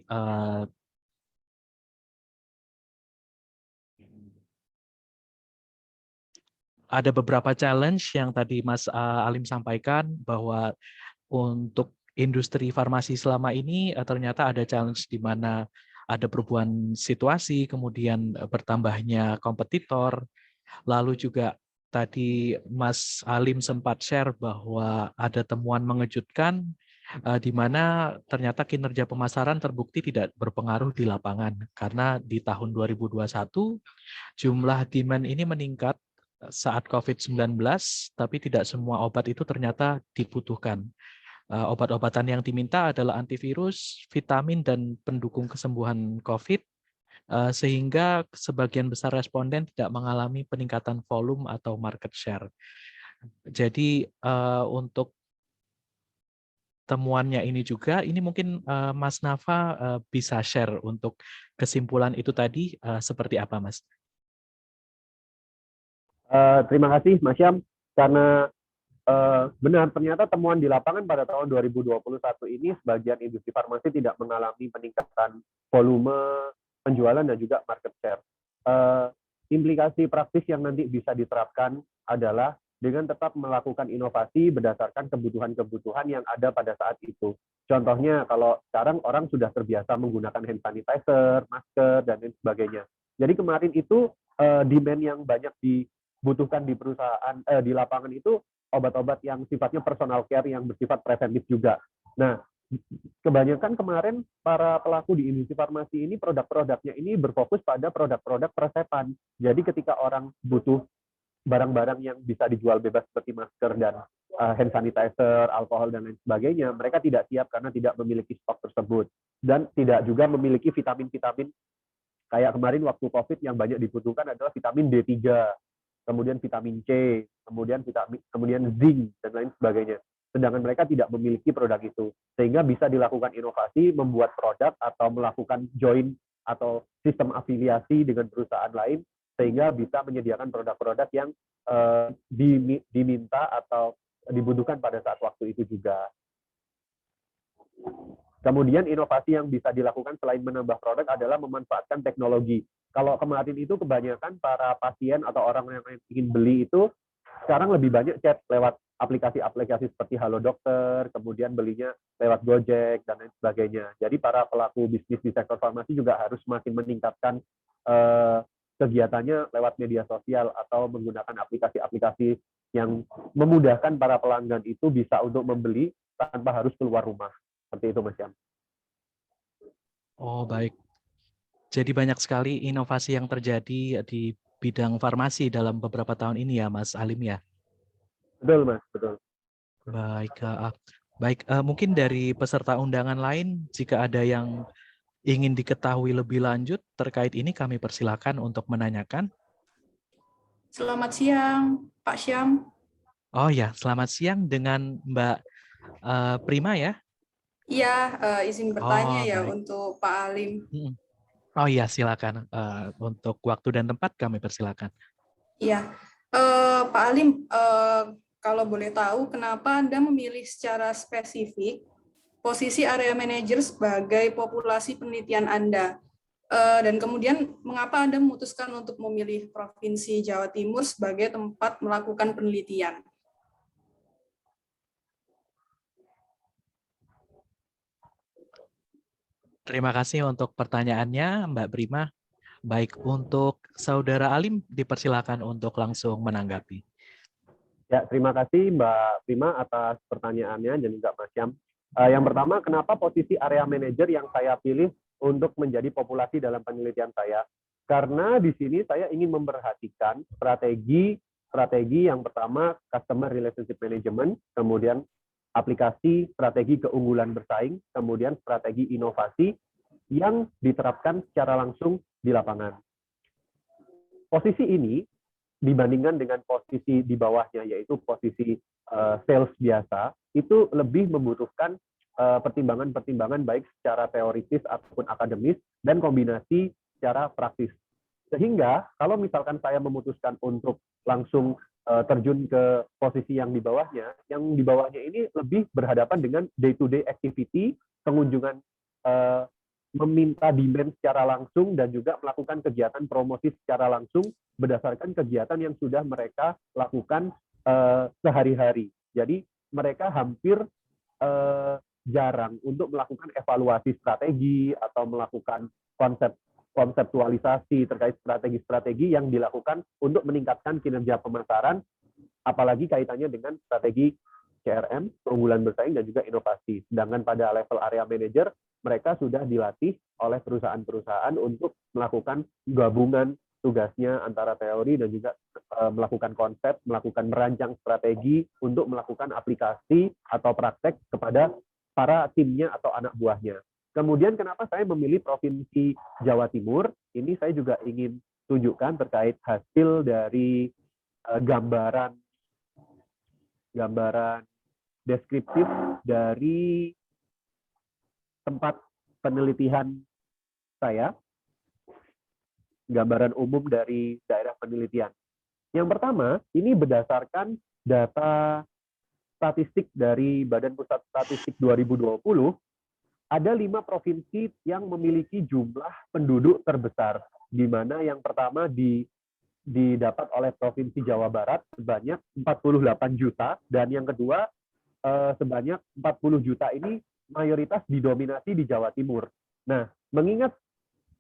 ada beberapa challenge yang tadi Mas Alim sampaikan, bahwa untuk industri farmasi selama ini ternyata ada challenge di mana ada perubahan situasi, kemudian bertambahnya kompetitor, lalu juga tadi Mas Alim sempat share bahwa ada temuan mengejutkan di mana ternyata kinerja pemasaran terbukti tidak berpengaruh di lapangan, karena di tahun 2021 jumlah demand ini meningkat saat COVID-19, tapi tidak semua obat itu ternyata dibutuhkan. Obat-obatan yang diminta adalah antivirus, vitamin, dan pendukung kesembuhan COVID, sehingga sebagian besar responden tidak mengalami peningkatan volume atau market share. Jadi untuk temuannya ini juga, ini mungkin Mas Nafa bisa share untuk kesimpulan itu tadi seperti apa, Mas? Terima kasih Mas Syam, karena benar ternyata temuan di lapangan pada tahun 2021 ini sebagian industri farmasi tidak mengalami peningkatan volume penjualan dan juga market share. Implikasi praktis yang nanti bisa diterapkan adalah dengan tetap melakukan inovasi berdasarkan kebutuhan-kebutuhan yang ada pada saat itu. Contohnya, kalau sekarang orang sudah terbiasa menggunakan hand sanitizer, masker, dan lain sebagainya. Jadi kemarin itu demand yang banyak dibutuhkan di perusahaan, di lapangan itu obat-obat yang sifatnya personal care yang bersifat preventif juga. Nah, kebanyakan kemarin para pelaku di industri farmasi ini produk-produknya ini berfokus pada produk-produk resepan. Jadi ketika orang butuh barang-barang yang bisa dijual bebas seperti masker dan hand sanitizer, alkohol, dan lain sebagainya, mereka tidak siap karena tidak memiliki stok tersebut. Dan tidak juga memiliki vitamin-vitamin kayak kemarin waktu COVID yang banyak dibutuhkan adalah vitamin D3, kemudian vitamin C, kemudian zinc, dan lain sebagainya. Sedangkan mereka tidak memiliki produk itu. Sehingga bisa dilakukan inovasi, membuat produk atau melakukan join atau sistem afiliasi dengan perusahaan lain, sehingga bisa menyediakan produk-produk yang diminta atau dibutuhkan pada saat waktu itu juga. Kemudian inovasi yang bisa dilakukan selain menambah produk adalah memanfaatkan teknologi. Kalau kemarin itu kebanyakan para pasien atau orang yang ingin beli itu sekarang lebih banyak chat lewat aplikasi-aplikasi seperti Halo Dokter, kemudian belinya lewat Gojek, dan lain sebagainya. Jadi para pelaku bisnis di sektor farmasi juga harus semakin meningkatkan kegiatannya lewat media sosial atau menggunakan aplikasi-aplikasi yang memudahkan para pelanggan itu bisa untuk membeli tanpa harus keluar rumah. Seperti itu, Mas Syam. Oh, baik. Jadi banyak sekali inovasi yang terjadi di bidang farmasi dalam beberapa tahun ini ya, Mas Alim ya? Betul, Mas. Betul. Baik, baik. Mungkin dari peserta undangan lain, jika ada yang ingin diketahui lebih lanjut terkait ini, kami persilakan untuk menanyakan. Selamat siang, Pak Syam. Oh ya, selamat siang dengan Mbak Prima ya? Iya, izin bertanya ya baik. untuk Pak Alim. Oh iya, silakan. Untuk waktu dan tempat kami persilakan. Iya, Pak Alim, kalau boleh tahu, kenapa Anda memilih secara spesifik posisi area manager sebagai populasi penelitian Anda? Dan kemudian, mengapa Anda memutuskan untuk memilih Provinsi Jawa Timur sebagai tempat melakukan penelitian? Terima kasih untuk pertanyaannya, Mbak Prima. Baik, untuk Saudara Alim, dipersilakan untuk langsung menanggapi. Ya, terima kasih Mbak Prima atas pertanyaannya dan juga Mas Syam. Yang pertama, kenapa posisi area manager yang saya pilih untuk menjadi populasi dalam penelitian saya? Karena di sini saya ingin memperhatikan strategi yang pertama customer relationship management, kemudian aplikasi strategi keunggulan bersaing, kemudian strategi inovasi yang diterapkan secara langsung di lapangan. Posisi ini dibandingkan dengan posisi di bawahnya, yaitu posisi sales biasa, itu lebih membutuhkan pertimbangan-pertimbangan baik secara teoritis ataupun akademis dan kombinasi secara praktis. Sehingga kalau misalkan saya memutuskan untuk langsung terjun ke posisi yang di bawahnya ini lebih berhadapan dengan day-to-day activity, pengunjungan meminta demand secara langsung dan juga melakukan kegiatan promosi secara langsung berdasarkan kegiatan yang sudah mereka lakukan sehari-hari. Jadi mereka hampir jarang untuk melakukan evaluasi strategi atau melakukan konseptualisasi terkait strategi-strategi yang dilakukan untuk meningkatkan kinerja pemasaran, apalagi kaitannya dengan strategi CRM, keunggulan bersaing, dan juga inovasi. Sedangkan pada level area manager, mereka sudah dilatih oleh perusahaan-perusahaan untuk melakukan gabungan tugasnya antara teori dan juga melakukan konsep, melakukan merancang strategi untuk melakukan aplikasi atau praktek kepada para timnya atau anak buahnya. Kemudian kenapa saya memilih Provinsi Jawa Timur? Ini saya juga ingin tunjukkan terkait hasil dari gambaran deskriptif dari tempat penelitian saya, gambaran umum dari daerah penelitian. Yang pertama, ini berdasarkan data statistik dari Badan Pusat Statistik 2020, ada 5 provinsi yang memiliki jumlah penduduk terbesar, di mana yang pertama didapat oleh Provinsi Jawa Barat sebanyak 48 juta, dan yang kedua sebanyak 40 juta ini mayoritas didominasi di Jawa Timur. Nah, mengingat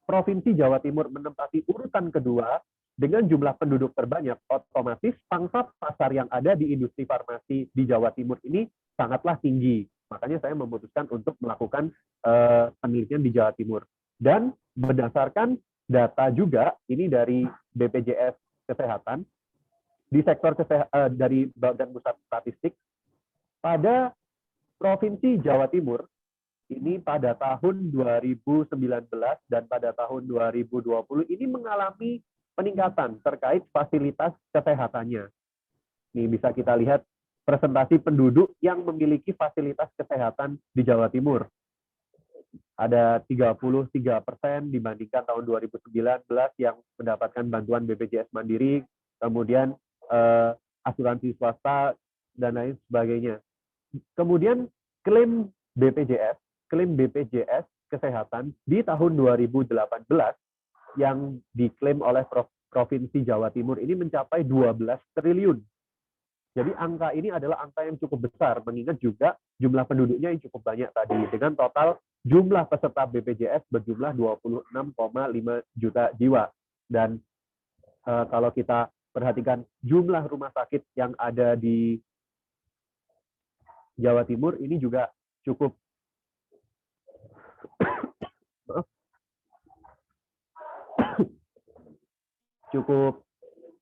Provinsi Jawa Timur menempati urutan kedua dengan jumlah penduduk terbanyak, otomatis pangsa pasar yang ada di industri farmasi di Jawa Timur ini sangatlah tinggi. Makanya saya memutuskan untuk melakukan penelitian di Jawa Timur. Dan berdasarkan data juga, ini dari BPJS Kesehatan, di sektor dari Badan Pusat Statistik, pada Provinsi Jawa Timur, ini pada tahun 2019 dan pada tahun 2020 ini mengalami peningkatan terkait fasilitas kesehatannya. Ini bisa kita lihat presentasi penduduk yang memiliki fasilitas kesehatan di Jawa Timur. Ada 33% dibandingkan tahun 2019 yang mendapatkan bantuan BPJS Mandiri, kemudian asuransi swasta, dan lain sebagainya. Kemudian klaim BPJS Kesehatan di tahun 2018 yang diklaim oleh Provinsi Jawa Timur ini mencapai 12 triliun. Jadi angka ini adalah angka yang cukup besar, mengingat juga jumlah penduduknya yang cukup banyak tadi, dengan total jumlah peserta BPJS berjumlah 26,5 juta jiwa. Dan kalau kita perhatikan jumlah rumah sakit yang ada di Jawa Timur ini juga cukup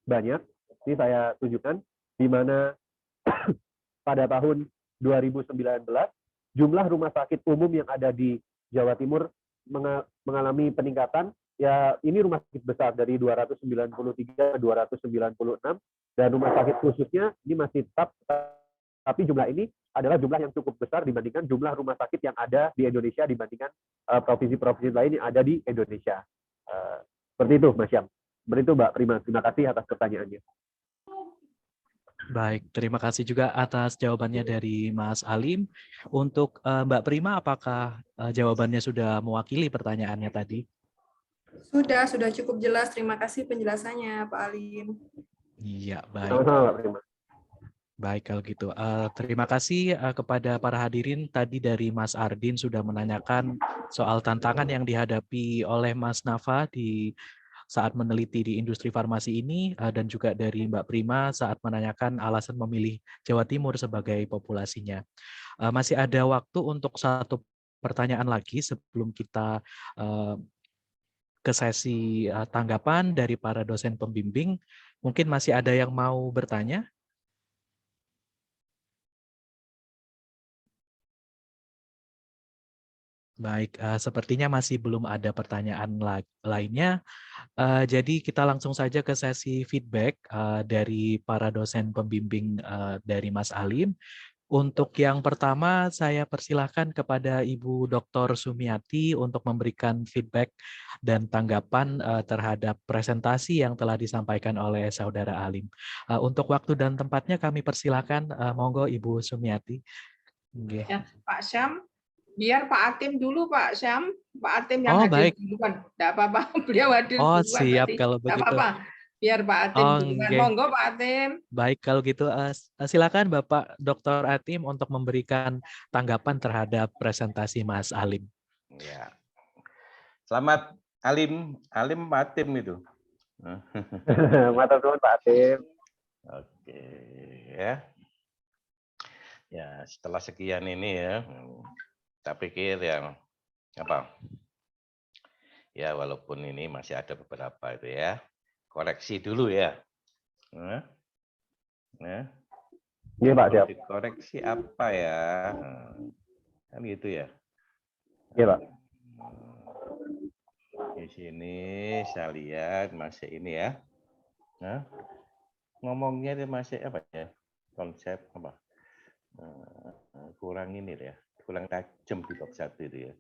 banyak. Ini saya tunjukkan di mana pada tahun 2019 jumlah rumah sakit umum yang ada di Jawa Timur mengalami peningkatan. Ya, ini rumah sakit besar dari 293 ke 296, dan rumah sakit khususnya ini masih tetap, tapi jumlah ini adalah jumlah yang cukup besar dibandingkan jumlah rumah sakit yang ada di Indonesia dibandingkan provinsi-provinsi lain yang ada di Indonesia. Seperti itu, Mas Syam. Seperti itu, Mbak Prima. Terima kasih atas pertanyaannya. Baik, terima kasih juga atas jawabannya dari Mas Alim. Untuk Mbak Prima, apakah jawabannya sudah mewakili pertanyaannya tadi? Sudah cukup jelas. Terima kasih penjelasannya, Pak Alim. Iya, baik. Sama-sama, Mbak Prima. Baik, kalau gitu. Terima kasih kepada para hadirin. Tadi dari Mas Ardin sudah menanyakan soal tantangan yang dihadapi oleh Mas Nafa di saat meneliti di industri farmasi ini, dan juga dari Mbak Prima saat menanyakan alasan memilih Jawa Timur sebagai populasinya. Masih ada waktu untuk satu pertanyaan lagi sebelum kita ke sesi tanggapan dari para dosen pembimbing. Mungkin masih ada yang mau bertanya? Baik, sepertinya masih belum ada pertanyaan lainnya. Jadi kita langsung saja ke sesi feedback dari para dosen pembimbing dari Mas Alim. Untuk yang pertama, saya persilahkan kepada Ibu Dr. Sumiati untuk memberikan feedback dan tanggapan terhadap presentasi yang telah disampaikan oleh Saudara Alim. Untuk waktu dan tempatnya kami persilahkan, monggo Ibu Sumiati. Ya, Pak Syam, Biar Pak Atim dulu, Pak Syam. Pak Atim yang Oh, hadir baik. duluan. Tidak apa-apa, beliau hadir Oh, duluan siap tadi. kalau Tidak begitu. apa-apa. Biar Pak Atim Oh, duluan. nggih. Monggo Pak Atim. Baik kalau gitu, silakan Bapak Dr. Atim untuk memberikan tanggapan terhadap presentasi Mas Alim. Ya. Selamat Alim Pak Atim itu. Matur suwun Pak Atim. Oke, ya. Ya, setelah sekian ini ya, saya pikir yang apa? Ya, walaupun ini masih ada beberapa itu ya, koreksi dulu ya. Nah, Iya Pak, siap. koreksi apa ya? Kan gitu ya. Iya Pak. Di sini saya lihat masih ini ya. Nah, ngomongnya dia masih apa ya? Konsep apa? Kurang ini ya, kurang tajam di bab 1 itu ya.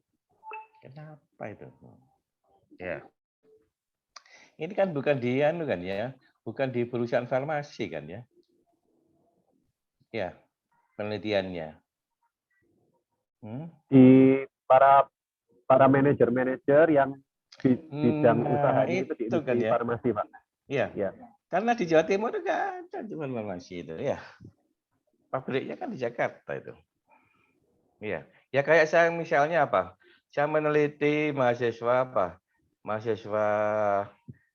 Kenapa itu? Ya. Ini kan bukan di anu kan ya, bukan di perusahaan farmasi kan ya. Ya, penelitiannya. Di para manajer-manajer yang bidang usahanya itu di itu kan industri ya. farmasi, Pak. Iya. Ya. Karena di Jawa Timur enggak ada cuma farmasi itu ya. Pabriknya kan di Jakarta itu. Iya. Ya kayak saya misalnya apa? Saya meneliti mahasiswa apa? Mahasiswa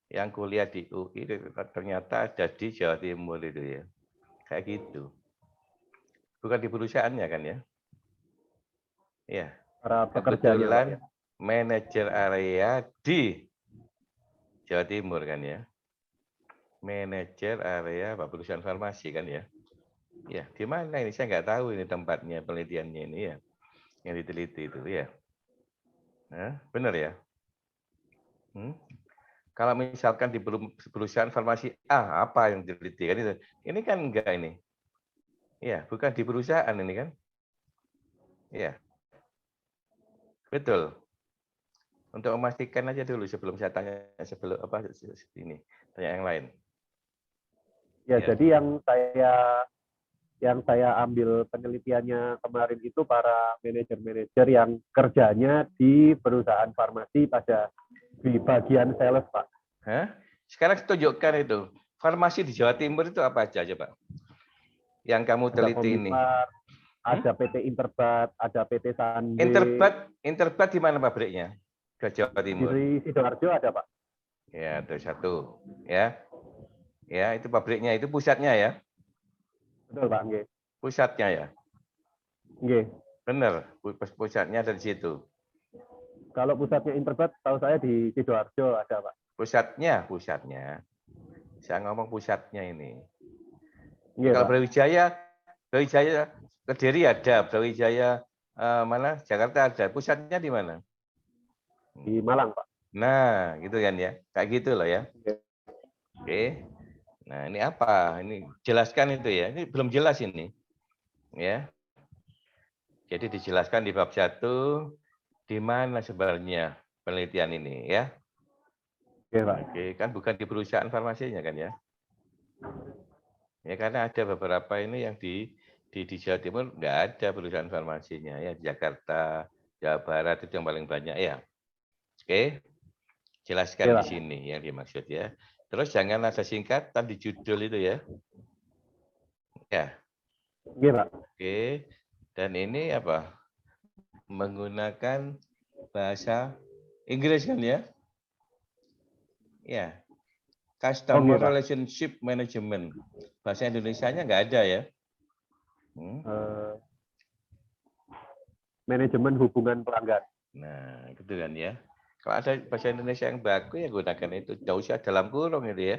yang kuliah di UI ternyata ada di Jawa Timur itu ya. Kayak gitu. Bukan di perusahaannya kan ya? Iya. Para pekerjanya, Pak, Kebetulan ya. manajer area di Jawa Timur kan ya. Manajer area apa perusahaan farmasi kan ya. Ya, di mana ini saya nggak tahu ini tempatnya penelitiannya ini ya. Yang diteliti itu ya. Nah, benar ya? Kalau misalkan di perusahaan farmasi A apa yang diteliti kan itu. Ini kan enggak ini. Ya, bukan di perusahaan ini kan. Ya. Betul. Untuk memastikan aja dulu sebelum saya tanya sebelum apa ini tanya yang lain. Ya, Ya. jadi yang saya ambil penelitiannya kemarin itu para manajer-manajer yang kerjanya di perusahaan farmasi di bagian sales, Pak. Hah? Sekarang tunjukkan itu. Farmasi di Jawa Timur itu apa aja Pak? Yang kamu Ada teliti ini. Komipar, ada PT Interbat, ada PT Sande. Interbat di mana pabriknya? Di Jawa Timur. Di Sidoarjo ada, Pak. Ya, ada satu. Ya. Ya, itu pabriknya, itu pusatnya ya. Betul, Pak, nggih. Pusatnya ya. Nggih. Benar, pusatnya dari situ. Kalau pusatnya Interbat, tahu saya di Sidoarjo ada, Pak. Pusatnya. Saya ngomong pusatnya ini. Nggih, Kalau Pak. Brawijaya Kediri ada, Brawijaya mana? Jakarta ada. Pusatnya di mana? Di Malang, Pak. Nah, gitu kan ya. Kayak gitu loh ya. Oke. Oke. Nah, ini apa? Ini jelaskan itu ya. Ini belum jelas ini. Ya. Jadi dijelaskan di bab 1 di mana sebenarnya penelitian ini ya. Oke, Pak. Oke, kan bukan di perusahaan farmasinya kan ya. Ya karena ada beberapa ini yang di Jawa Timur nggak ada perusahaan farmasinya ya. Di Jakarta, Jawa Barat itu yang paling banyak ya. Oke. Jelaskan di sini yang dimaksud ya. Terus jangan ada singkatan di judul itu ya. Ya. Oke, Pak. Oke. Dan ini apa? Menggunakan bahasa Inggris kan ya? Ya. Customer Relationship Management. Bahasa Indonesianya nggak ada ya? Manajemen hubungan pelanggan. Nah, gitu kan ya. Kalau ada bahasa Indonesia yang bagus ya gunakan itu. Tidak usah dalam kurung itu ya.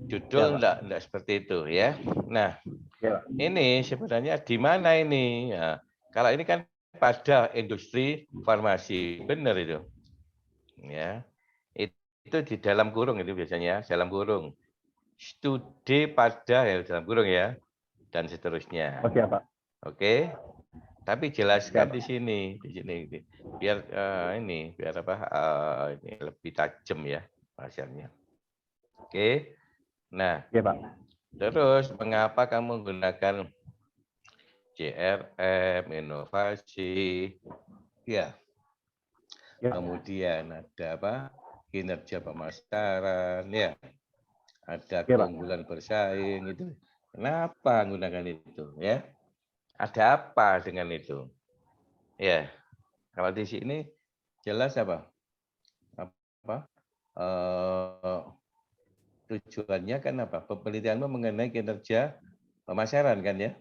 Judul enggak seperti itu ya. Nah, ini sebenarnya di mana ini? Ya, kalau ini kan pada industri farmasi, benar itu. Ya. Itu di dalam kurung itu biasanya, dalam kurung. Studi pada ya dalam kurung ya dan seterusnya. Oke, Pak. Oke. Tapi jelaskan di sini biar biar apa ini lebih tajam ya bahasanya. Oke. Nah, Oke, Pak. Terus mengapa kamu menggunakan CRM, inovasi, ya. Ya. Kemudian ada apa? Kinerja pemasaran, ya. Ada Ya, Pak. keunggulan bersaing itu. Kenapa menggunakan itu, ya? Ada apa dengan itu? Ya. Kalau di sini jelas apa? Tujuannya kan apa? Penelitianmu mengenai kinerja pemasaran kan ya?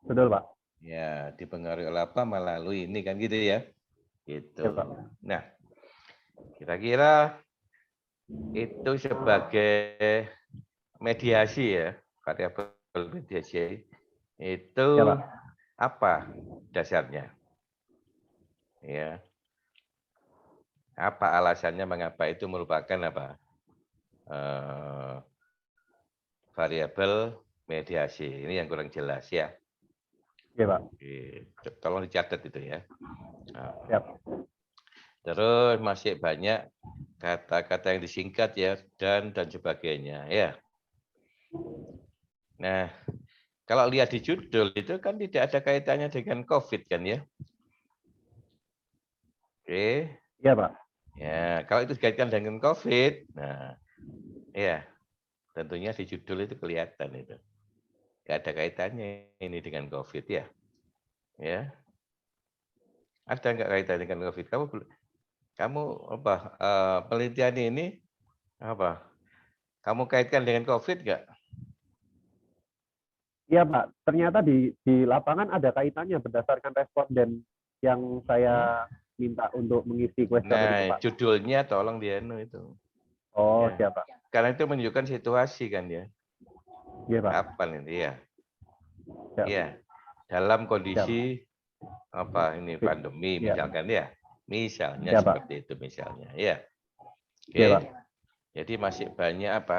Betul, Pak. Ya, dipengaruhi oleh apa? Melalui ini kan gitu ya. Gitu. Ya, Pak. Nah, kira-kira itu sebagai mediasi ya, variabel mediasi itu Ya, Pak. apa dasarnya? Ya. Apa alasannya mengapa itu merupakan apa? Variabel mediasi. Ini yang kurang jelas ya. Ya, Pak. Oke, tolong dicatat itu ya. Nah, Ya. terus masih banyak kata-kata yang disingkat ya dan sebagainya ya. Nah, kalau lihat di judul itu kan tidak ada kaitannya dengan COVID kan ya. Oke. Ya, Pak. Ya, kalau itu dikaitkan dengan COVID, nah ya tentunya di judul itu kelihatan itu. Nggak ada kaitannya ini dengan COVID ya. Ya. Ada nggak kaitan dengan COVID? Kamu apa penelitian ini apa? Kamu kaitkan dengan COVID nggak? Iya, Pak. Ternyata di lapangan ada kaitannya berdasarkan responden yang saya minta untuk mengisi kuesioner itu, Nah, Pak. judulnya tolong itu. Oh, Ya. siap, Pak. Karena itu menunjukkan situasi kan ya. Iya, Pak. Kapan ini ya? Siap. Iya. Dalam kondisi apa ini pandemi Ya. misalkan ya. Misalnya Ya, Pak. seperti itu misalnya ya. Oke. Ya, Pak. Jadi masih banyak apa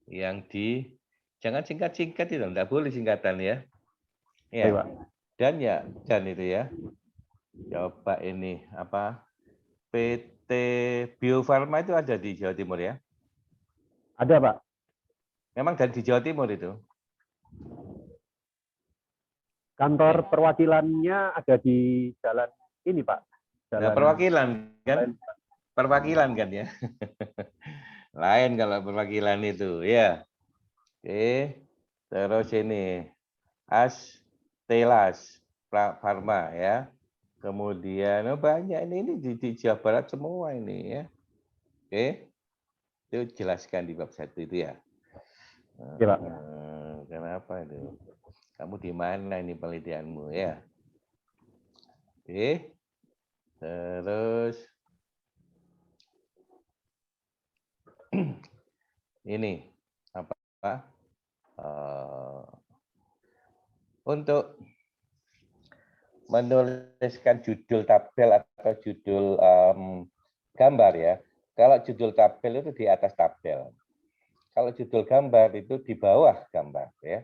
yang jangan singkat-singkat itu, enggak boleh singkatan ya. Ya. Ya, Pak. Dan itu ya. Coba ini apa? PT Bio Farma itu ada di Jawa Timur ya? Ada, Pak. Memang dari di Jawa Timur itu? Kantor perwakilannya ada di jalan ini, Pak. Jalan Nah, perwakilan kan ya. Lain kalau perwakilan itu ya. Oke. Terus ini Astelas Pharma ya. Kemudian banyak ini di Jawa Barat semua ini ya. Oke. Itu jelaskan di bab 1 itu ya. Ya, Pak. Kenapa itu? Kamu di mana ini penelitianmu ya? Oke. Terus ini apa? Untuk menuliskan judul tabel atau judul gambar ya. Kalau judul tabel itu di atas tabel. Kalau judul gambar itu di bawah gambar ya.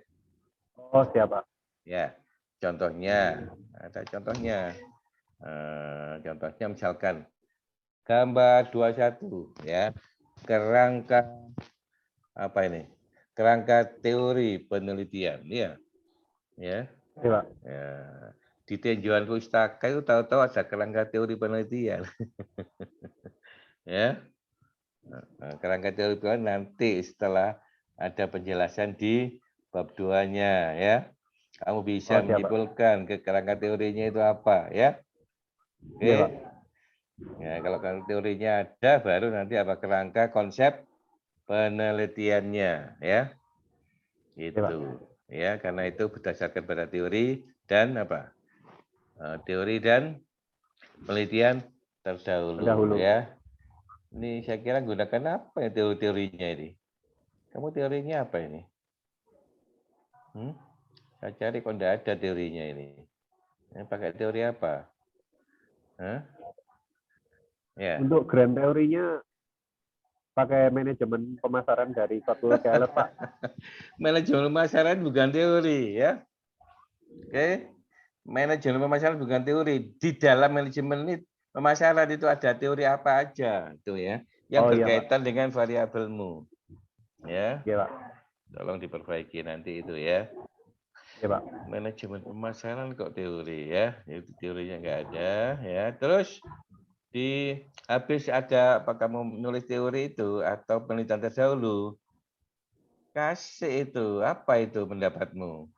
Oh, siap, Pak. Ya, contohnya ada contohnya. Contohnya misalkan gambar 21 ya. Kerangka apa ini? Kerangka teori penelitian ya. Ya. Ya, Pak. Ya. Di tinjauan pustaka itu tahu-tahu ada kerangka teori penelitian. Ya. Kerangka teori penelitian nanti setelah ada penjelasan di bab 2-nya ya. Kamu bisa menyimpulkan ke kerangka teorinya itu apa ya. Oke. Ya, Pak. Ya, kalau kerangka teorinya ada baru nanti apa kerangka konsep penelitiannya ya. Itu. Ya, karena itu berdasarkan pada teori dan apa? Teori dan penelitian terdahulu ya. Ini saya kira gunakan apa ya teori-teorinya ini? Kamu teorinya apa ini? Saya cari kok enggak ada teorinya ini. Pakai teori apa? Ya. Untuk grand teorinya pakai manajemen pemasaran dari Fakultas Keles, Pak. Manajemen pemasaran bukan teori ya. Oke. Manajemen pemasaran bukan teori. Di dalam manajemen ini pemasaran itu ada teori apa aja itu ya. Yang berkaitan dengan variabelmu. Ya. Iya, Pak. Tolong diperbaiki nanti itu ya. Ya, Pak. Manajemen pemasaran kok teori ya, itu teorinya nggak ada ya. Terus habis ada apa kamu menulis teori itu atau penelitian terdahulu, kasih itu apa itu pendapatmu,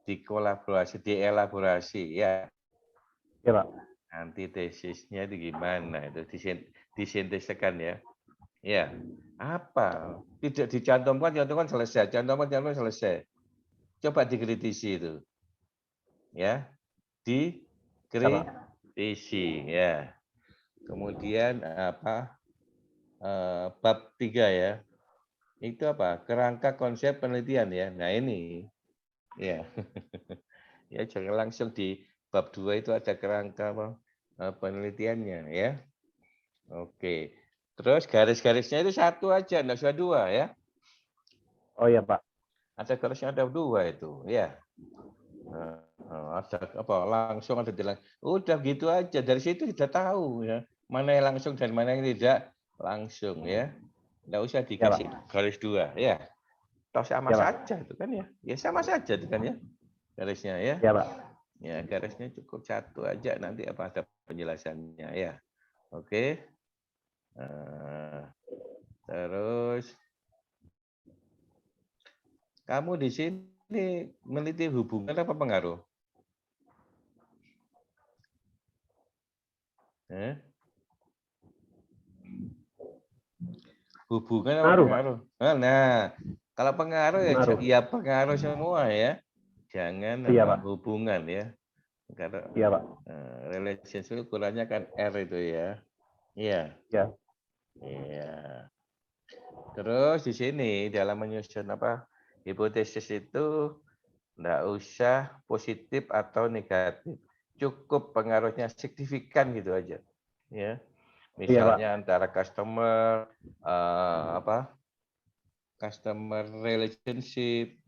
dielaborasi ya. Ya, Pak. Nanti tesisnya itu gimana itu disinteskan ya. Ya, apa? Tidak dicantumkan selesai. Cantumkan selesai. Coba dikritisi itu. Ya, Ya, Pak. dikritisi ya. Kemudian apa? Bab 3 ya. Itu apa? Kerangka konsep penelitian ya. Nah, ini. Ya. Ya, jangan langsung di bab 2 itu ada kerangka penelitiannya ya. Oke. Terus garis-garisnya itu satu aja, enggak usah dua ya. Oh ya, Pak. Ada garisnya ada dua itu, ya. Ada apa? Langsung ada udah gitu aja. Dari situ sudah tahu ya. Mana yang langsung dan mana yang tidak langsung ya. Enggak usah dikasih garis dua ya. Toh sama Ya, Pak. saja itu kan ya. Ya sama saja itu kan ya. Garisnya ya. Ya, Pak. Ya, garisnya cukup satu aja, nanti apa ada penjelasannya ya. Oke. Terus kamu di sini meneliti hubungan apa pengaruh? Hubungan apa Pengaruh, pengaruh? Nah, kalau pengaruh ya, Pengaruh. ya pengaruh semua ya. Jangan Iya, apa, Pak. hubungan ya. Karena Iya, Pak. relationship ukurannya kan R itu ya. Iya. Ya. Iya. Terus di sini dalam menyusun apa hipotesis itu enggak usah positif atau negatif. Cukup pengaruhnya signifikan gitu aja. Ya. Misalnya antara customer customer relationship,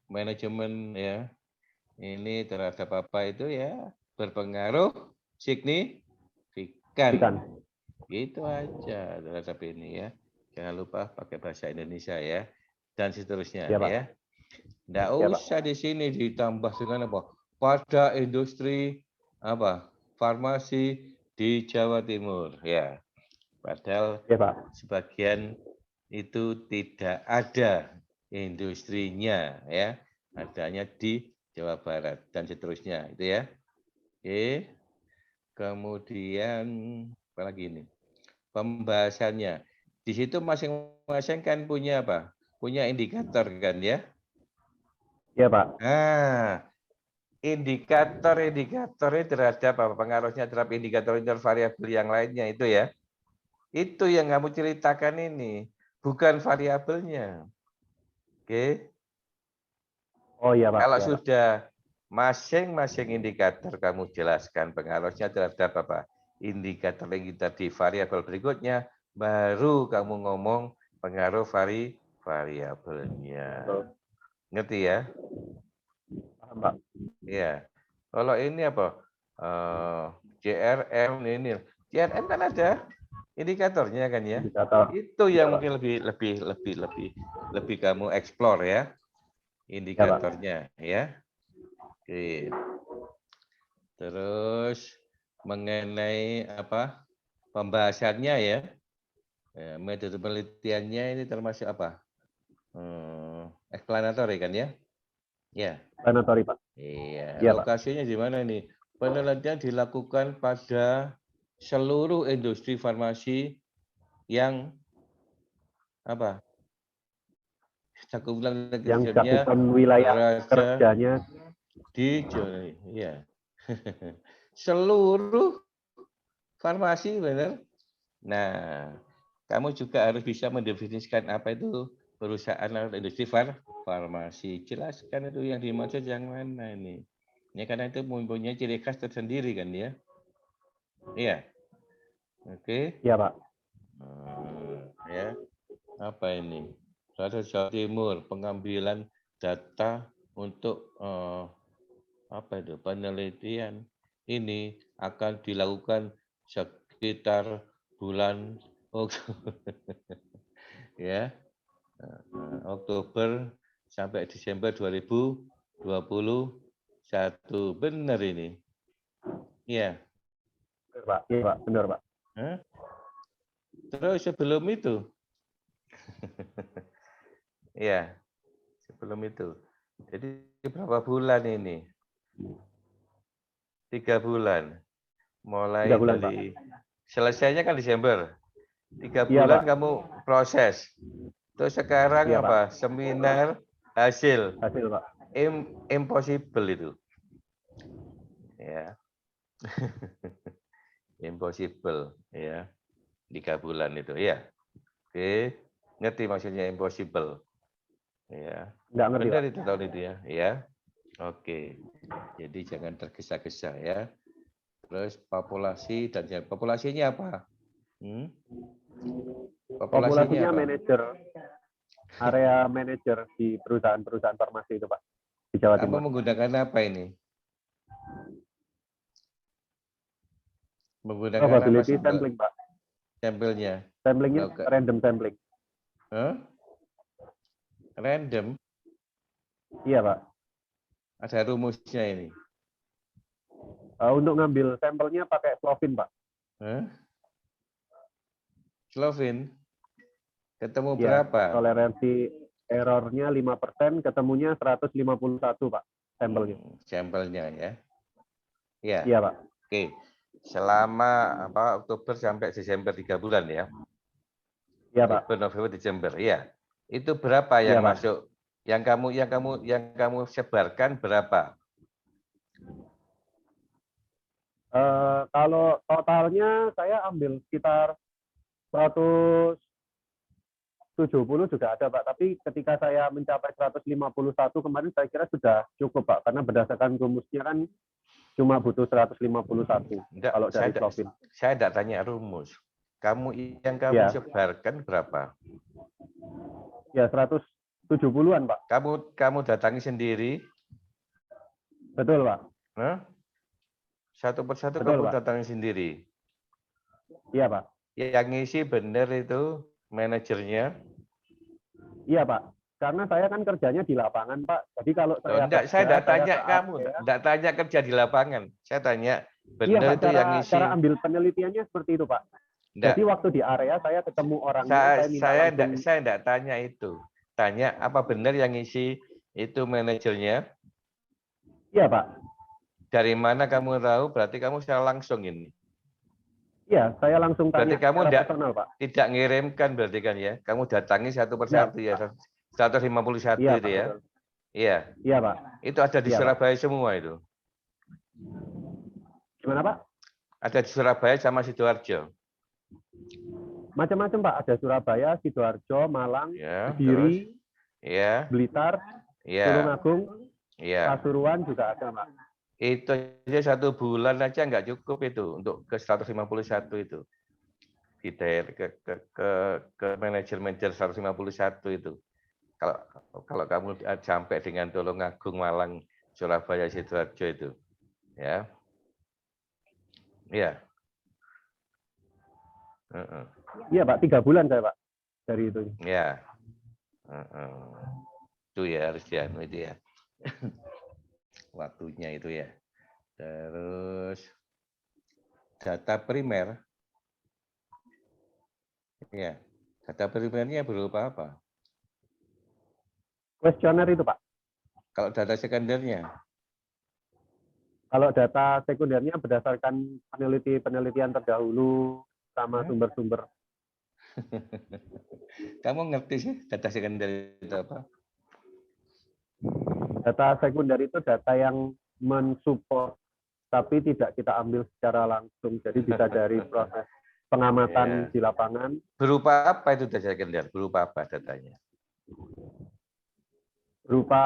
manajemen ya. Ini terhadap apa itu ya berpengaruh signifikan. Gitu aja terhadap ini ya. Jangan lupa pakai bahasa Indonesia ya dan seterusnya Ya, Pak. ya. Nggak Ya, usah di sini ditambah dengan apa? Pada industri apa? Farmasi di Jawa Timur ya. Padahal Ya, Pak. sebagian itu tidak ada industrinya ya. Adanya di Jawa Barat dan seterusnya itu ya. Oke. Kemudian apa lagi ini? Pembahasannya. Di situ masing-masing kan punya apa? Punya indikator kan ya? Ya, Pak. Nah, indikator-indikatornya terhadap apa pengaruhnya terhadap indikator variabel yang lainnya itu ya. Itu yang kamu ceritakan ini, bukan variabelnya. Oke. Oh iya, Pak. Kalau Ya, Pak. sudah masing-masing indikator kamu jelaskan pengaruhnya terhadap apa? Indikator yang kita di variabel berikutnya, baru kamu ngomong pengaruh variabelnya. Ngerti ya? Paham, Pak. Iya. Kalau ini apa? JRM ini. JRM kan ada indikatornya kan ya? Indikator. Itu yang Ya, mungkin lebih kamu explore ya. Indikatornya ya. Oke. Terus mengenai apa? Pembahasannya ya. Metode penelitiannya ini termasuk apa? Explanatory kan ya? Ya. Explanatory, Pak. Iya, Iya, Pak. lokasinya di mana ini? Penelitian dilakukan pada seluruh industri farmasi yang apa? Cakupan Yang kerjanya cakupan wilayah berada kerjanya di ya. Seluruh farmasi benar. Nah, kamu juga harus bisa mendefinisikan apa itu perusahaan atau industri farmasi. Jelaskan itu yang dimaksud yang mana ini. Ya karena itu mempunyai ciri khas tersendiri kan ya. Iya. Oke. Iya, Pak. Ya. Apa ini? Jawa Timur pengambilan data untuk apa itu penelitian ini akan dilakukan sekitar bulan ya Oktober sampai Desember 2021 21. Benar ini. Iya. Pak. Iya, Pak. Benar, Pak. Hah? Terus sebelum itu. Iya. Sebelum itu. Jadi berapa bulan ini? 3 bulan. Mulai 3 bulan, dari selesainya kan Desember. 3 Iya, bulan Pak. kamu proses. Terus sekarang Iya, apa? Seminar hasil. Hasil, Pak. Impossible itu. Ya. Impossible ya. 3 bulan itu ya. Oke, ngerti maksudnya impossible. Ya. Nggak ngerti, Benar Pak. itu tahun itu ya. Ya. Oke. Jadi jangan tergesa-gesa ya. Terus populasi dan populasinya apa? Populasinya apa? manajer, area manajer di perusahaan-perusahaan farmasi itu, Pak, di Jawa Kamu Timur. menggunakan apa ini? Menggunakan Probability apa sampling, Pak. sampelnya? Samplingnya Oke. random sampling. Hah? Random? Iya, Pak. Ada rumusnya ini. Untuk ngambil sampelnya pakai Slovin, Pak. Hah? Slovin? Ketemu Ya, berapa? toleransi errornya 5%, ketemunya 151, Pak, sampelnya. Sampelnya ya. Ya. Iya, Pak. Oke. Selama Oktober sampai Desember 3 bulan ya. Iya, Pak. Oktober, November, Desember. Iya. Itu berapa yang Iya, Pak. masuk? Yang kamu sebarkan berapa? Kalau totalnya saya ambil sekitar 170 juga ada, Pak. Tapi ketika saya mencapai 151 kemarin saya kira sudah cukup, Pak. Karena berdasarkan rumusnya kan cuma butuh 151 Enggak, kalau dari Slovin. saya tidak tanya rumus. Yang kamu Ya. sebarkan berapa? Ya, 170-an, Pak. Kamu datangi sendiri? Betul, Pak. Hah? Satu persatu Betul, kamu Pak. datangi sendiri? Iya, Pak. Yang ngisi benar itu manajernya? Iya, Pak. Karena saya kan kerjanya di lapangan, Pak. Jadi kalau saya Enggak, kerja, saya tidak tanya ke kamu, area. tidak tanya kerja di lapangan. Saya tanya Iya, benar Pak. itu yang ngisi. Cara ambil penelitiannya seperti itu, Pak. Enggak. Jadi waktu di area saya ketemu orangnya, saya minta Saya langsung. tidak tanya itu. Tanya apa benar yang ngisi itu manajernya? Iya, Pak. Dari mana kamu tahu? Berarti kamu secara langsung ini. Iya, saya langsung tanya Berarti kamu secara tidak personal, Pak. tidak ngirimkan berarti kan ya? Kamu datangi satu persatu ya. 151 Iya, itu Pak, ya. betul. Iya. Iya, Pak. Itu ada di Iya, Pak. Surabaya semua itu. Gimana, Pak? Ada di Surabaya sama Sidoarjo. Macam-macam, Pak. Ada Surabaya, Sidoarjo, Malang, Ya, Kediri, ya, Blitar, ya, Tulungagung, ya. Pasuruan juga ada, Pak. Itu aja 1 bulan aja nggak cukup itu untuk ke 151 itu. Di daerah ke manajer 151 itu. Kalau kamu sampai dengan Tulungagung, Malang, Surabaya, Sidoarjo itu, ya, iya. Iya, Pak. 3 bulan saya, Pak, dari itu. Ya, itu ya harus dianu itu ya. Waktunya itu ya. Terus data primer, ya, data primernya berupa apa? Kuesioner itu, Pak. Kalau data sekundernya? Kalau data sekundernya berdasarkan penelitian terdahulu sama sumber-sumber. Kamu ngerti sih data sekunder itu apa? Data sekunder itu data yang mensupport tapi tidak kita ambil secara langsung. Jadi bisa dari proses pengamatan di lapangan. Berupa apa itu data sekunder? Berupa apa datanya? Berupa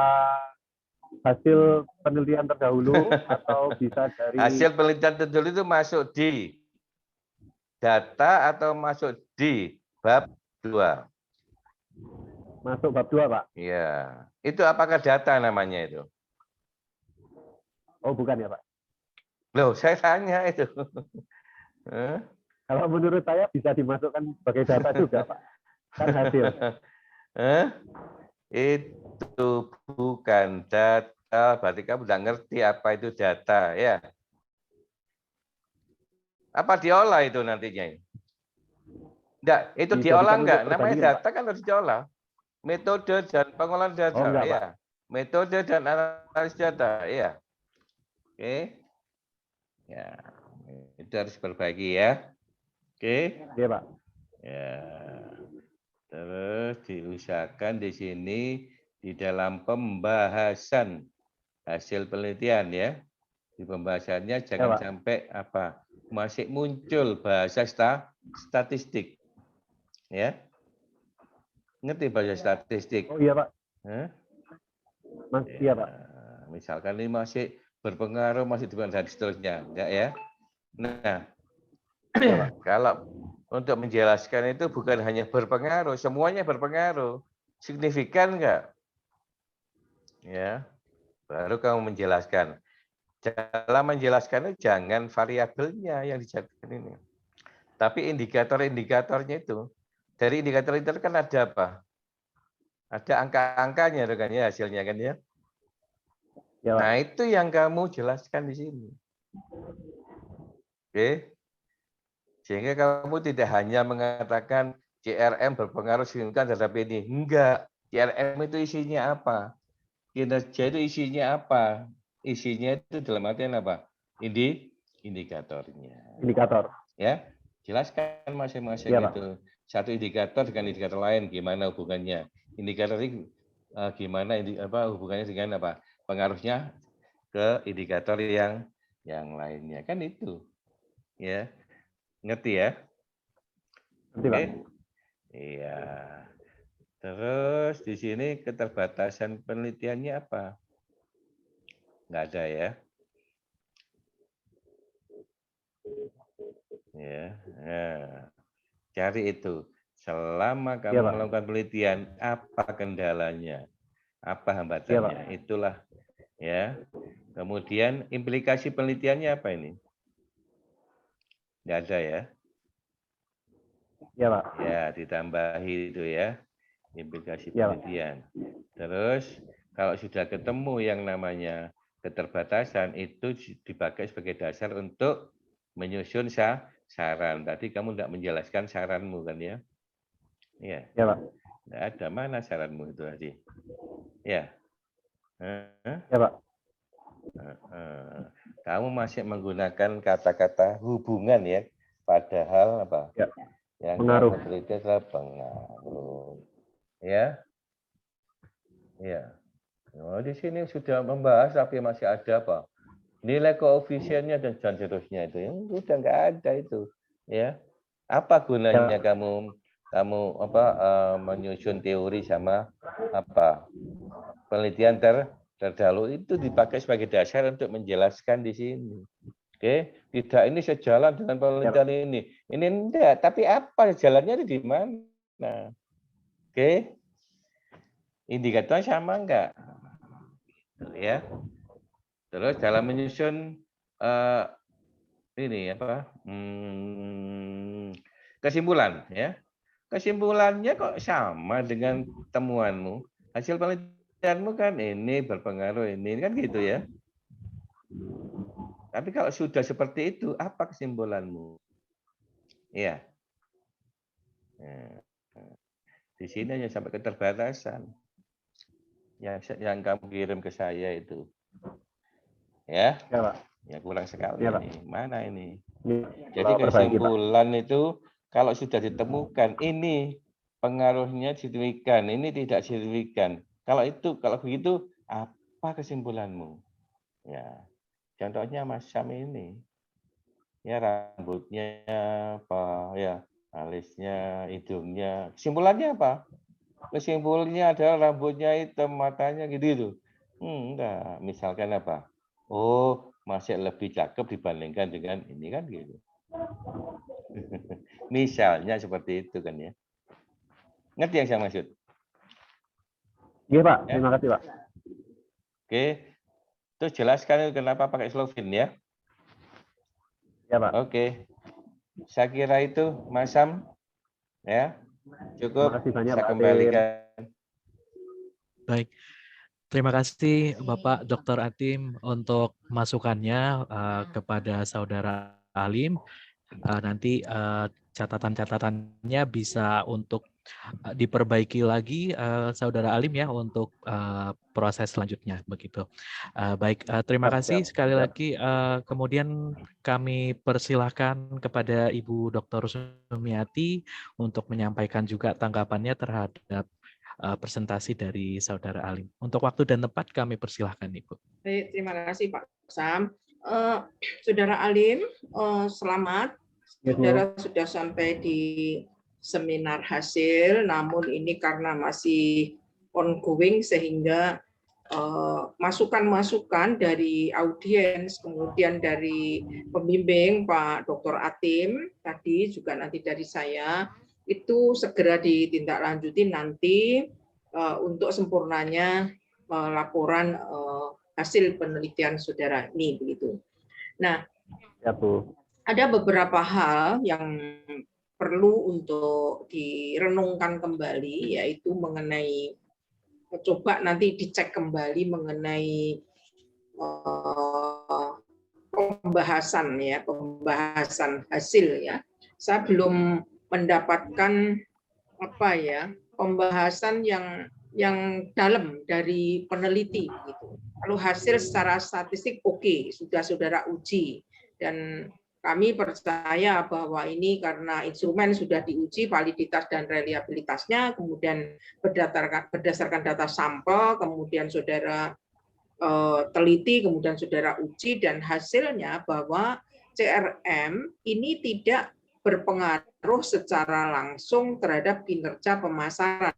hasil penelitian terdahulu atau bisa dari hasil penelitian terdahulu itu masuk di data atau masuk di bab 2? Masuk bab 2, Pak. Iya. Itu apakah data namanya itu? Oh, bukan ya, Pak. Loh, saya tanya itu. Kalau menurut saya bisa dimasukkan sebagai data juga, Pak. Kan hasil. Itu bukan data. berarti kamu udah ngerti apa itu data, ya. Apa diolah itu nantinya? Enggak, itu Dijadikan diolah untuk enggak? Namanya perbandingan, Pak. data kan harus diolah. Metode dan pengolahan data, Oh, enggak, Pak. ya. Metode dan analisis data, ya. Oke. Ya, itu harus diperbaiki ya. Oke. Iya, Pak. Ya. Terus diusahakan di sini di dalam pembahasan hasil penelitian ya. Di pembahasannya jangan Pak. sampai apa? Masih muncul bahasa statistik. Ya. Ngerti bahasa statistik? Oh iya, Pak. Hah? Mas, Ya, iya, Pak. misalkan ini masih berpengaruh, masih dan seterusnya, enggak ya? Nah, kalau untuk menjelaskan itu bukan hanya berpengaruh, semuanya berpengaruh. Signifikan enggak? Ya, baru kamu menjelaskan. Dalam menjelaskan itu jangan variabelnya yang dijadikan ini. Tapi indikator-indikatornya itu. Dari indikator itu kan ada apa? Ada angka-angkanya kan ya hasilnya kan ya. Ya, Pak. Nah, itu yang kamu jelaskan di sini. Oke. Sehingga kamu tidak hanya mengatakan CRM berpengaruh signifikan terhadap ini. Enggak. CRM itu isinya apa? Kinerja itu isinya apa? Isinya itu dalam artian apa? Indikatornya. Indikator. Ya, jelaskan masing-masing Iya, Pak. itu. Satu indikator dengan indikator lain gimana hubungannya? Indikator ini gimana hubungannya dengan apa? Pengaruhnya ke indikator yang lainnya. Kan itu. Ya. Ngerti ya? Nanti, Pak. Iya. Terus di sini keterbatasan penelitiannya apa? Nggak ada ya? Ya. Nah, cari itu. Selama kamu Iya, Pak. melakukan penelitian, apa kendalanya? Apa hambatannya? Itulah ya. Kemudian implikasi penelitiannya apa ini? Nggak ada ya? Iya, Pak. Ya, ditambahi itu ya. Implikasi Iya, Pak. penelitian. Terus kalau sudah ketemu yang namanya keterbatasan itu dipakai sebagai dasar untuk menyusun saran. Tadi kamu tidak menjelaskan saranmu kan ya? Iya. Iya, Pak. Tidak ada, mana saranmu itu tadi? Ya. Iya, Pak. Kamu masih menggunakan kata-kata hubungan ya, padahal apa? Ya. Yang Pengaruh. kamu teliti adalah pengaruh. Ya. Ya. Oh, di sini sudah membahas tapi masih ada apa? Nilai koefisiennya dan seterusnya itu. Yang sudah nggak ada itu. Ya. Apa gunanya kamu menyusun teori sama apa? Penelitian terdahulu itu dipakai sebagai dasar untuk menjelaskan di sini. Oke, tidak ini sejalan dengan penelitian ini. Ini enggak, tapi apa jalannya di mana? Oke. Indikatornya sama enggak? Ya. Terus dalam menyusun ini apa? Kesimpulan ya. Kesimpulannya kok sama dengan temuanmu. Hasil penelitianmu kan ini berpengaruh ini kan gitu ya. Tapi kalau sudah seperti itu, apa kesimpulanmu? Iya. Di sini hanya sampai keterbatasan. Yang kamu kirim ke saya itu. Ya. Ya, Pak. Ya kurang sekali Ya, Pak. ini. Mana ini? Ya, Jadi perbaiki, Pak. kesimpulan itu kalau sudah ditemukan ini pengaruhnya signifikan, ini tidak signifikan. Kalau begitu apa kesimpulanmu? Ya. Contohnya Mas Syam ini. Ya rambutnya apa ya, alisnya, hidungnya. Kesimpulannya apa? Kesimpulannya adalah rambutnya hitam, matanya gitu. Enggak. Misalkan apa? Oh, masih lebih cakep dibandingkan dengan ini kan gitu. Misalnya seperti itu kan ya. Ngerti yang saya maksud? Iya, Pak. Ya? Terima kasih, Pak. Oke. Terus jelaskan kenapa pakai Slovin ya. Ya, Pak. Oke. Saya kira itu Mas Sam. Ya. Cukup. Terima kasih banyak, Saya Pak. kembalikan. Baik. Terima kasih Bapak Dr. Atim untuk masukannya kepada Saudara Alim. Nanti catatan-catatannya bisa untuk diperbaiki lagi Saudara Alim ya untuk proses selanjutnya begitu. Baik, terima kasih sekali lagi. Kemudian kami persilahkan kepada Ibu Dr. Sumiati untuk menyampaikan juga tanggapannya terhadap presentasi dari Saudara Alim. Untuk waktu dan tempat kami persilahkan Ibu. Baik, terima kasih Pak Sam. Saudara Alim, selamat. Saudara sudah sampai di seminar hasil, namun ini karena masih ongoing sehingga masukan-masukan dari audiens, kemudian dari pembimbing Pak Dr. Atim, tadi juga nanti dari saya, itu segera ditindaklanjuti nanti untuk sempurnanya laporan hasil penelitian saudara ini begitu. Nah, ya, Bu. Ada beberapa hal yang perlu untuk direnungkan kembali, yaitu mengenai coba nanti dicek kembali mengenai pembahasan hasil ya. Saya belum mendapatkan pembahasan yang dalam dari peneliti gitu. Kalau hasil secara statistik oke, sudah saudara uji dan kami percaya bahwa ini karena instrumen sudah diuji validitas dan reliabilitasnya, kemudian berdasarkan data sampel, kemudian saudara teliti, kemudian saudara uji dan hasilnya bahwa CRM ini tidak berpengaruh secara langsung terhadap kinerja pemasaran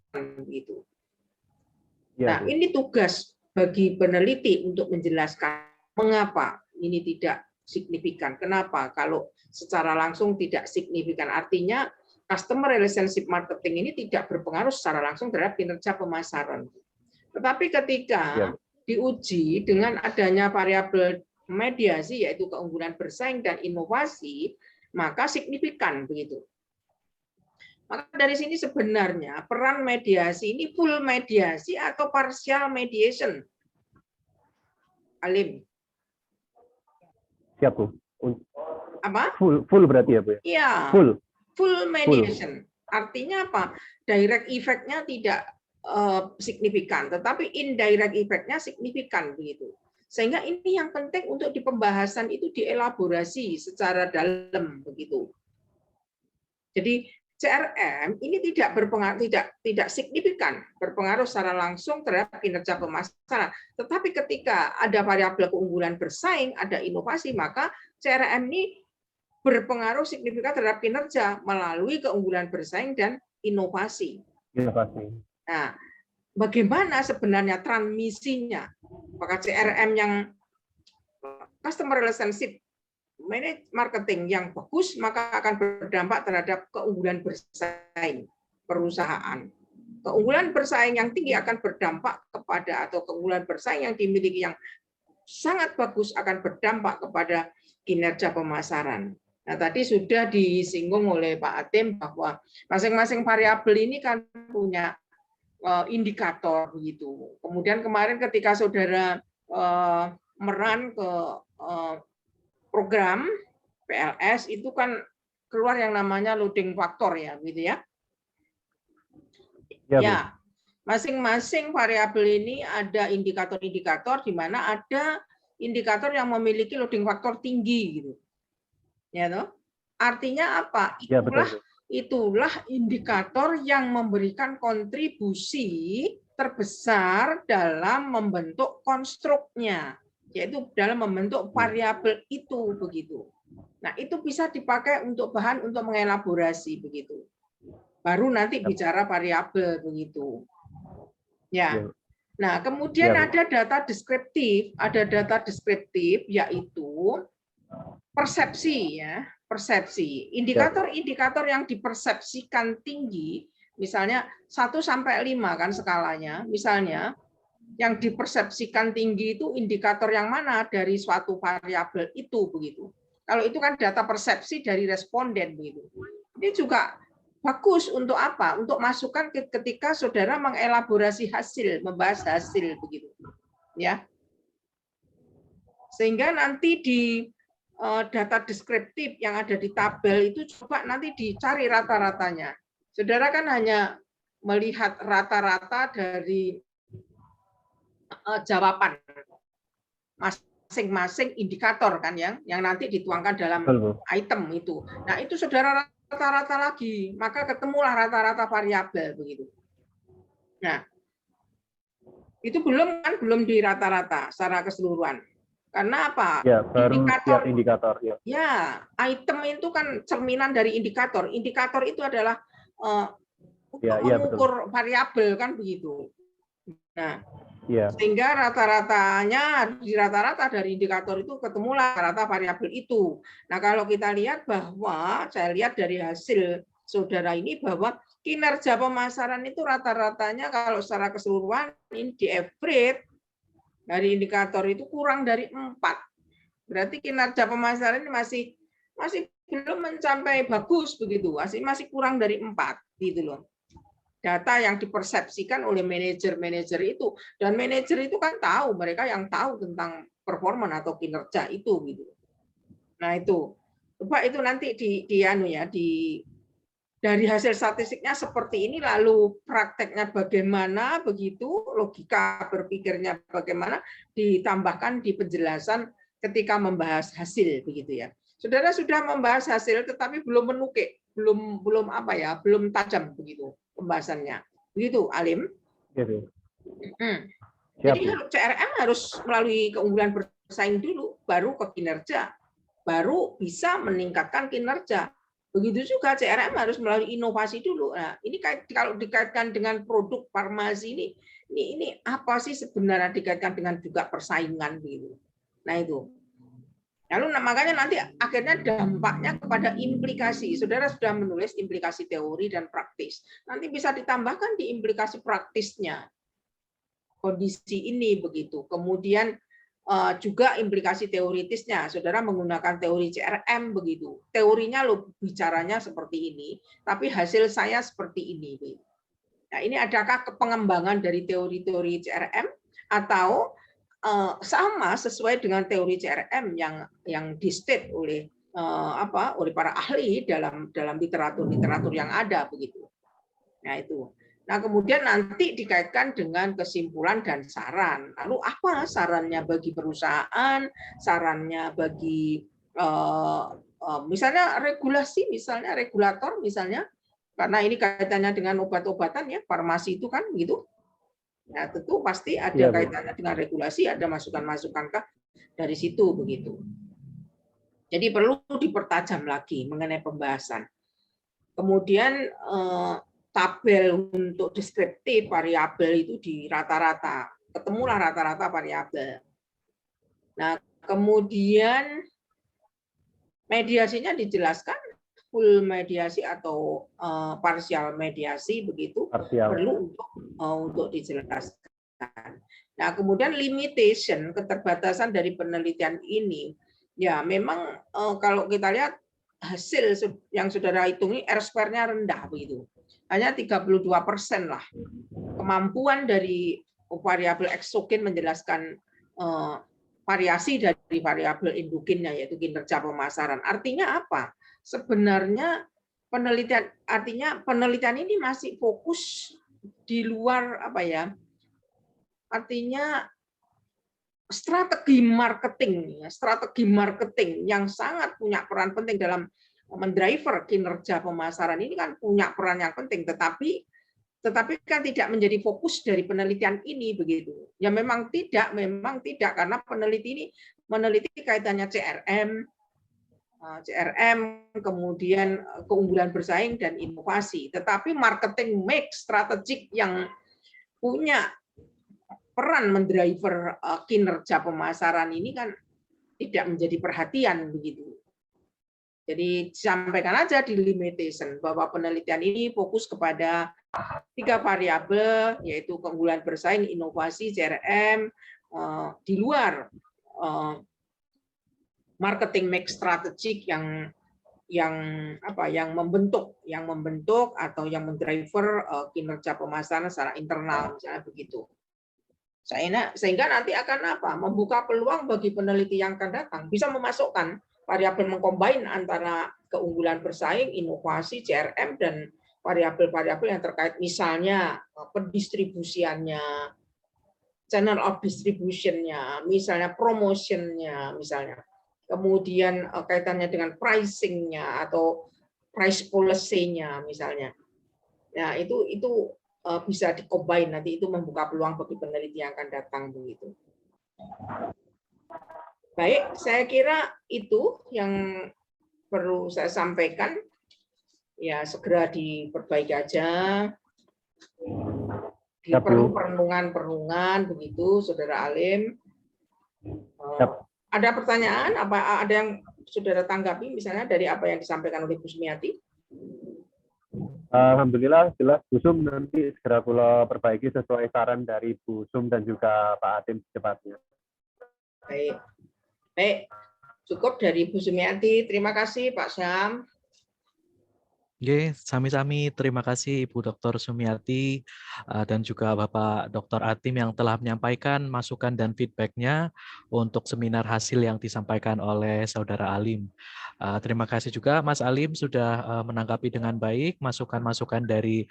gitu. Nah, ini tugas bagi peneliti untuk menjelaskan mengapa ini tidak signifikan. Kenapa? Kalau secara langsung tidak signifikan. Artinya customer relationship marketing ini tidak berpengaruh secara langsung terhadap kinerja pemasaran. Tetapi ketika diuji dengan adanya variabel mediasi yaitu keunggulan bersaing dan inovasi, maka signifikan begitu. Maka dari sini sebenarnya peran mediasi ini full mediasi atau partial mediation. Alim. Siap, Bu. Apa? Full berarti ya, Bu? Iya. Full mediation. Artinya apa? Direct effect-nya tidak signifikan, tetapi indirect effect-nya signifikan begitu. Sehingga ini yang penting untuk di pembahasan itu dielaborasi secara dalam begitu. Jadi CRM ini tidak berpengaruh, tidak signifikan berpengaruh secara langsung terhadap kinerja pemasaran. Tetapi ketika ada variabel keunggulan bersaing, ada inovasi, maka CRM ini berpengaruh signifikan terhadap kinerja melalui keunggulan bersaing dan inovasi. Nah, bagaimana sebenarnya transmisinya? Apakah CRM yang customer relationship marketing yang bagus, maka akan berdampak terhadap keunggulan bersaing perusahaan. Keunggulan bersaing yang tinggi akan berdampak kepada, atau keunggulan bersaing yang dimiliki yang sangat bagus akan berdampak kepada kinerja pemasaran. Nah, tadi sudah disinggung oleh Pak Atim bahwa masing-masing variabel ini kan punya indikator begitu. Kemudian kemarin ketika saudara meran ke program PLS itu kan keluar yang namanya loading factor ya, gitu ya. Ya, masing-masing variabel ini ada indikator-indikator di mana ada indikator yang memiliki loading factor tinggi gitu. Ya toh? Artinya apa? Itulah indikator yang memberikan kontribusi terbesar dalam membentuk konstruknya, yaitu dalam membentuk variabel itu begitu. Nah, itu bisa dipakai untuk bahan untuk mengelaborasi begitu. Baru nanti bicara variabel begitu. Ya. Nah, kemudian ada data deskriptif, yaitu persepsi ya, persepsi. Indikator-indikator yang dipersepsikan tinggi, misalnya 1 sampai 5 kan skalanya, misalnya yang dipersepsikan tinggi itu indikator yang mana dari suatu variabel itu begitu. Kalau itu kan data persepsi dari responden begitu. Ini juga bagus untuk apa? Untuk masukan ketika saudara mengelaborasi hasil, membahas hasil begitu. ya. Sehingga nanti di data deskriptif yang ada di tabel itu coba nanti dicari rata-ratanya. Saudara kan hanya melihat rata-rata dari jawaban masing-masing indikator kan yang nanti dituangkan dalam item itu. Nah, itu saudara rata-rata lagi, maka ketemulah rata-rata variabel begitu. Nah, itu belum di rata-rata secara keseluruhan. Karena apa? Ya, baru indikator ya. Ya, item itu kan cerminan dari indikator. Indikator itu adalah untuk mengukur variabel kan begitu. Nah, sehingga rata-ratanya di rata-rata dari indikator itu ketemulah rata variabel itu. Nah, kalau kita lihat bahwa saya lihat dari hasil saudara ini bahwa kinerja pemasaran itu rata-ratanya kalau secara keseluruhan ini di average dari indikator itu kurang dari 4. Berarti kinerja pemasaran ini masih belum mencapai bagus begitu, masih kurang dari 4 gitu loh. Data yang dipersepsikan oleh manajer-manajer itu, dan manajer itu kan tahu, mereka yang tahu tentang performa atau kinerja itu gitu. Nah, itu coba itu nanti dari hasil statistiknya seperti ini, lalu prakteknya bagaimana begitu, logika berpikirnya bagaimana, ditambahkan di penjelasan ketika membahas hasil begitu ya. Saudara sudah membahas hasil tetapi belum menukik, belum tajam begitu pembahasannya. Begitu, Alim? Jadi CRM harus melalui keunggulan bersaing dulu, baru ke kinerja, baru bisa meningkatkan kinerja. Begitu juga CRM harus melalui inovasi dulu. Nah, ini kalau dikaitkan dengan produk farmasi ini apa sih sebenarnya dikaitkan dengan juga persaingan gitu. Nah, itu. Lalu makanya nanti akhirnya dampaknya kepada implikasi. Saudara sudah menulis implikasi teori dan praktis. Nanti bisa ditambahkan di implikasi praktisnya. Kondisi ini begitu. Kemudian juga implikasi teoritisnya. Saudara menggunakan teori CRM begitu. Teorinya lo bicaranya seperti ini, tapi hasil saya seperti ini. Nah, ini adakah pengembangan dari teori-teori CRM atau sama sesuai dengan teori CRM yang di-state oleh oleh para ahli dalam literatur yang ada begitu. Nah, itu. Nah, kemudian nanti dikaitkan dengan kesimpulan dan saran. Lalu apa sarannya bagi perusahaan, sarannya bagi misalnya regulasi, misalnya regulator misalnya, karena ini kaitannya dengan obat-obatan ya, farmasi itu kan gitu. Nah, tentu pasti ada kaitannya dengan regulasi, ada masukan-masukan dari situ begitu. Jadi perlu dipertajam lagi mengenai pembahasan. Kemudian tabel untuk deskriptif variabel itu di rata-rata, ketemulah rata-rata variabel. Nah, kemudian mediasinya dijelaskan, full mediasi atau parsial mediasi begitu, perlu untuk dijelaskan. Nah, kemudian limitation, keterbatasan dari penelitian ini, ya memang kalau kita lihat hasil yang saudara hitung ini R-square-nya rendah begitu, hanya 32% lah. Kemampuan dari variabel eksogen menjelaskan variasi dari variabel endogennya yaitu kinerja pemasaran. Artinya apa? Sebenarnya penelitian ini masih fokus di luar artinya strategi marketing yang sangat punya peran penting dalam mendriver kinerja pemasaran ini kan punya peran yang penting, tetapi kan tidak menjadi fokus dari penelitian ini begitu. Ya memang tidak karena peneliti ini meneliti kaitannya CRM, kemudian keunggulan bersaing dan inovasi. Tetapi marketing mix strategik yang punya peran mendriver kinerja pemasaran ini kan tidak menjadi perhatian begitu. Jadi sampaikan aja di limitation bahwa penelitian ini fokus kepada 3 variabel yaitu keunggulan bersaing, inovasi, CRM di luar marketing mix strategik yang membentuk atau yang mendriver kinerja pemasaran secara internal misalnya begitu. Sehingga nanti akan apa? Membuka peluang bagi peneliti yang akan datang, bisa memasukkan variabel mengcombine antara keunggulan bersaing, inovasi, CRM, dan variabel-variabel yang terkait misalnya pendistribusiannya, channel of distribution-nya, misalnya promotion-nya, misalnya. Kemudian kaitannya dengan pricing-nya atau price policy-nya misalnya. Nah, itu bisa di-combine, nanti itu membuka peluang bagi peneliti yang akan datang begitu. Baik, saya kira itu yang perlu saya sampaikan. Ya, segera diperbaiki aja. Perlu perenungan begitu, Saudara Alim. Ada pertanyaan? Apa ada yang Saudara tanggapi misalnya dari apa yang disampaikan oleh Bu Sumiati? Alhamdulillah jelas Bu Sum, nanti segera kula perbaiki sesuai saran dari Bu Sum dan juga Pak Atim secepatnya. Baik. Cukup dari Bu Sumiati. Terima kasih Pak Syam. Oke, sami-sami. Terima kasih Ibu Dr. Sumiati dan juga Bapak Dr. Atim yang telah menyampaikan masukan dan feedback-nya untuk seminar hasil yang disampaikan oleh Saudara Alim. Terima kasih juga Mas Alim sudah menanggapi dengan baik masukan-masukan dari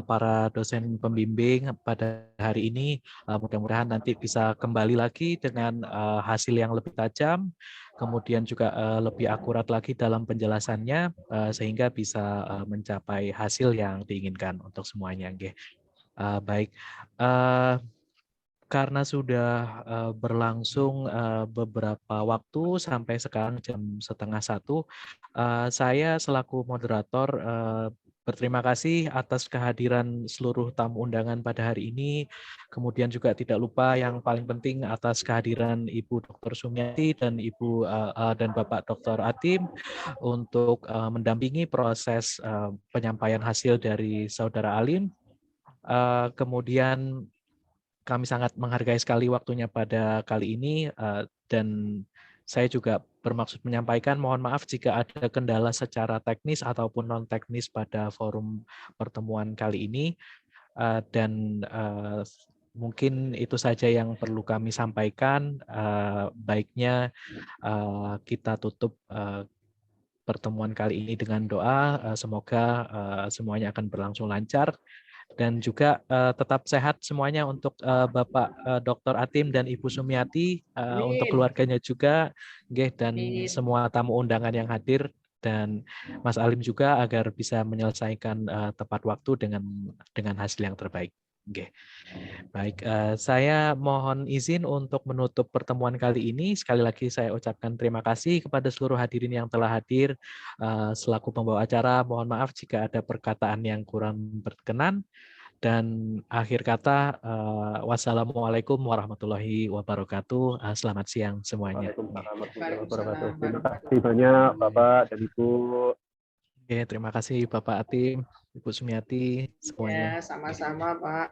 para dosen pembimbing pada hari ini. Mudah-mudahan nanti bisa kembali lagi dengan hasil yang lebih tajam, kemudian juga lebih akurat lagi dalam penjelasannya sehingga bisa mencapai hasil yang diinginkan untuk semuanya. Baik, karena sudah berlangsung beberapa waktu sampai sekarang jam 12:30, saya selaku moderator berterima kasih atas kehadiran seluruh tamu undangan pada hari ini. Kemudian juga tidak lupa yang paling penting atas kehadiran Ibu Dr. Sumiati dan dan Bapak Dr. Atim untuk mendampingi proses penyampaian hasil dari Saudara Alim. Kemudian kami sangat menghargai sekali waktunya pada kali ini dan saya juga bermaksud menyampaikan mohon maaf jika ada kendala secara teknis ataupun non teknis pada forum pertemuan kali ini dan mungkin itu saja yang perlu kami sampaikan. Baiknya kita tutup pertemuan kali ini dengan doa. Semoga semuanya akan berlangsung lancar. Dan juga tetap sehat semuanya untuk Bapak Dr. Atim dan Ibu Sumiati, untuk keluarganya juga, dan semua tamu undangan yang hadir, dan Mas Alim juga agar bisa menyelesaikan tepat waktu dengan hasil yang terbaik. Baik, saya mohon izin untuk menutup pertemuan kali ini. Sekali lagi saya ucapkan terima kasih kepada seluruh hadirin yang telah hadir. Selaku pembawa acara, mohon maaf jika ada perkataan yang kurang berkenan. Dan akhir kata, wassalamualaikum warahmatullahi wabarakatuh. Selamat siang semuanya. Terima kasih banyak Bapak dan Ibu. Terima kasih Bapak Atim, Ibu Sumiati, semuanya. Ya, sama-sama Pak.